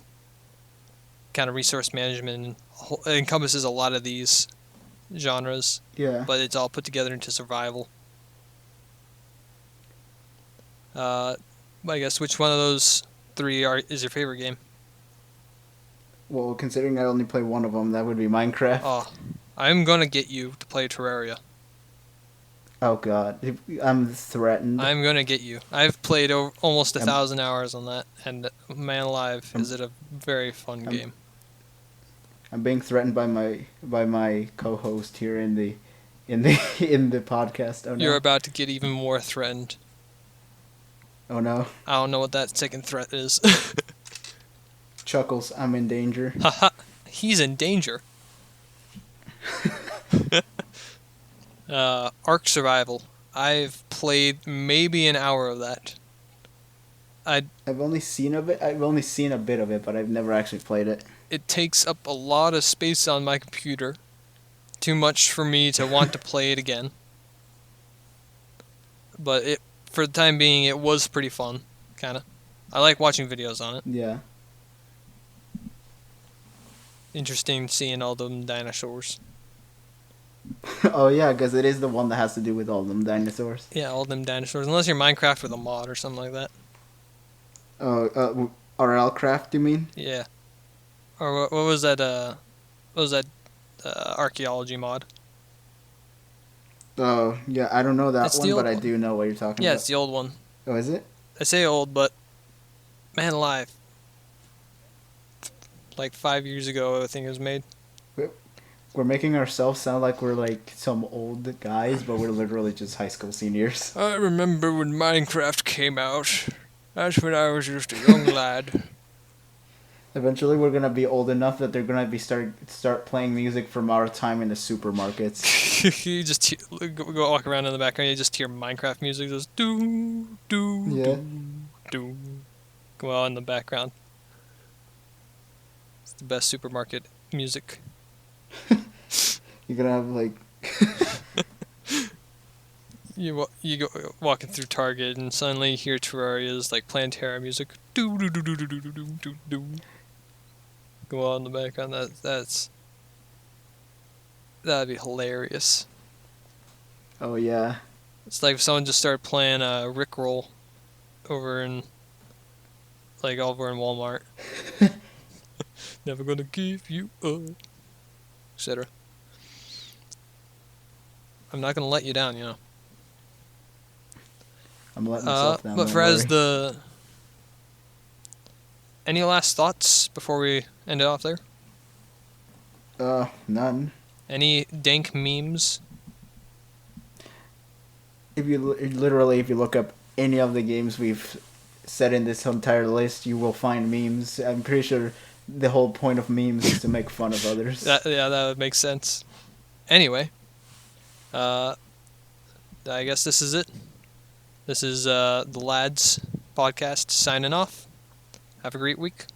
kind of resource management. It encompasses a lot of these genres, Yeah. but it's all put together into survival. I guess which one of those three is your favorite game? Well, considering I only play one of them, that would be Minecraft. Oh, I'm gonna get you to play Terraria. Oh God, I'm threatened. I'm gonna get you. I've played almost 1,000 hours on that, and man alive, is it a very fun game. I'm being threatened by my co-host here in the in the podcast. Oh no. You're about to get even more threatened. Oh no. I don't know what that second threat is. Chuckles, I'm in danger. Haha, he's in danger. Ark Survival. I've played maybe an hour of that. I've only seen a bit of it, but I've never actually played it. It takes up a lot of space on my computer. Too much for me to want to play it again. but it for the time being it was pretty fun, kind of. I like watching videos on it. Yeah. Interesting seeing all them dinosaurs. Oh yeah, because it is the one that has to do with all them dinosaurs. Yeah, all them dinosaurs. Unless you're Minecraft with a mod or something like that. Oh, RL Craft, you mean? Yeah. Or what was that? What was that? Archaeology mod. Oh yeah, I don't know that It's one, the but old I one. do know what you're talking Yeah, about. it's the old one. Oh, is it? I say old, but man alive. Like 5 years ago, I think it was made. We're making ourselves sound like we're like some old guys, but we're literally just high school seniors. I remember when Minecraft came out. That's when I was just a young lad. Eventually, we're gonna be old enough that they're gonna be start playing music from our time in the supermarkets. You just go walk around in the background. You just hear Minecraft music, just do do Yeah. do go on in the background. It's the best supermarket music. You're gonna have like You go walking through Target and suddenly you hear Terraria's like Plantera music. Do do do do do do do do do do. Go on in the background. That'd be hilarious. oh yeah. It's like if someone just started playing Rickroll over in Walmart. Never gonna give you up, etc. I'm not gonna let you down, you know. I'm letting myself down. But don't for as worry. any last thoughts before we end it off there? None. Any dank memes? If you literally, if you look up any of the games we've set in this entire list, you will find memes. I'm pretty sure the whole point of memes is to make fun of others. That would make sense. Anyway, I guess this is it. This is the Lads podcast signing off. Have a great week.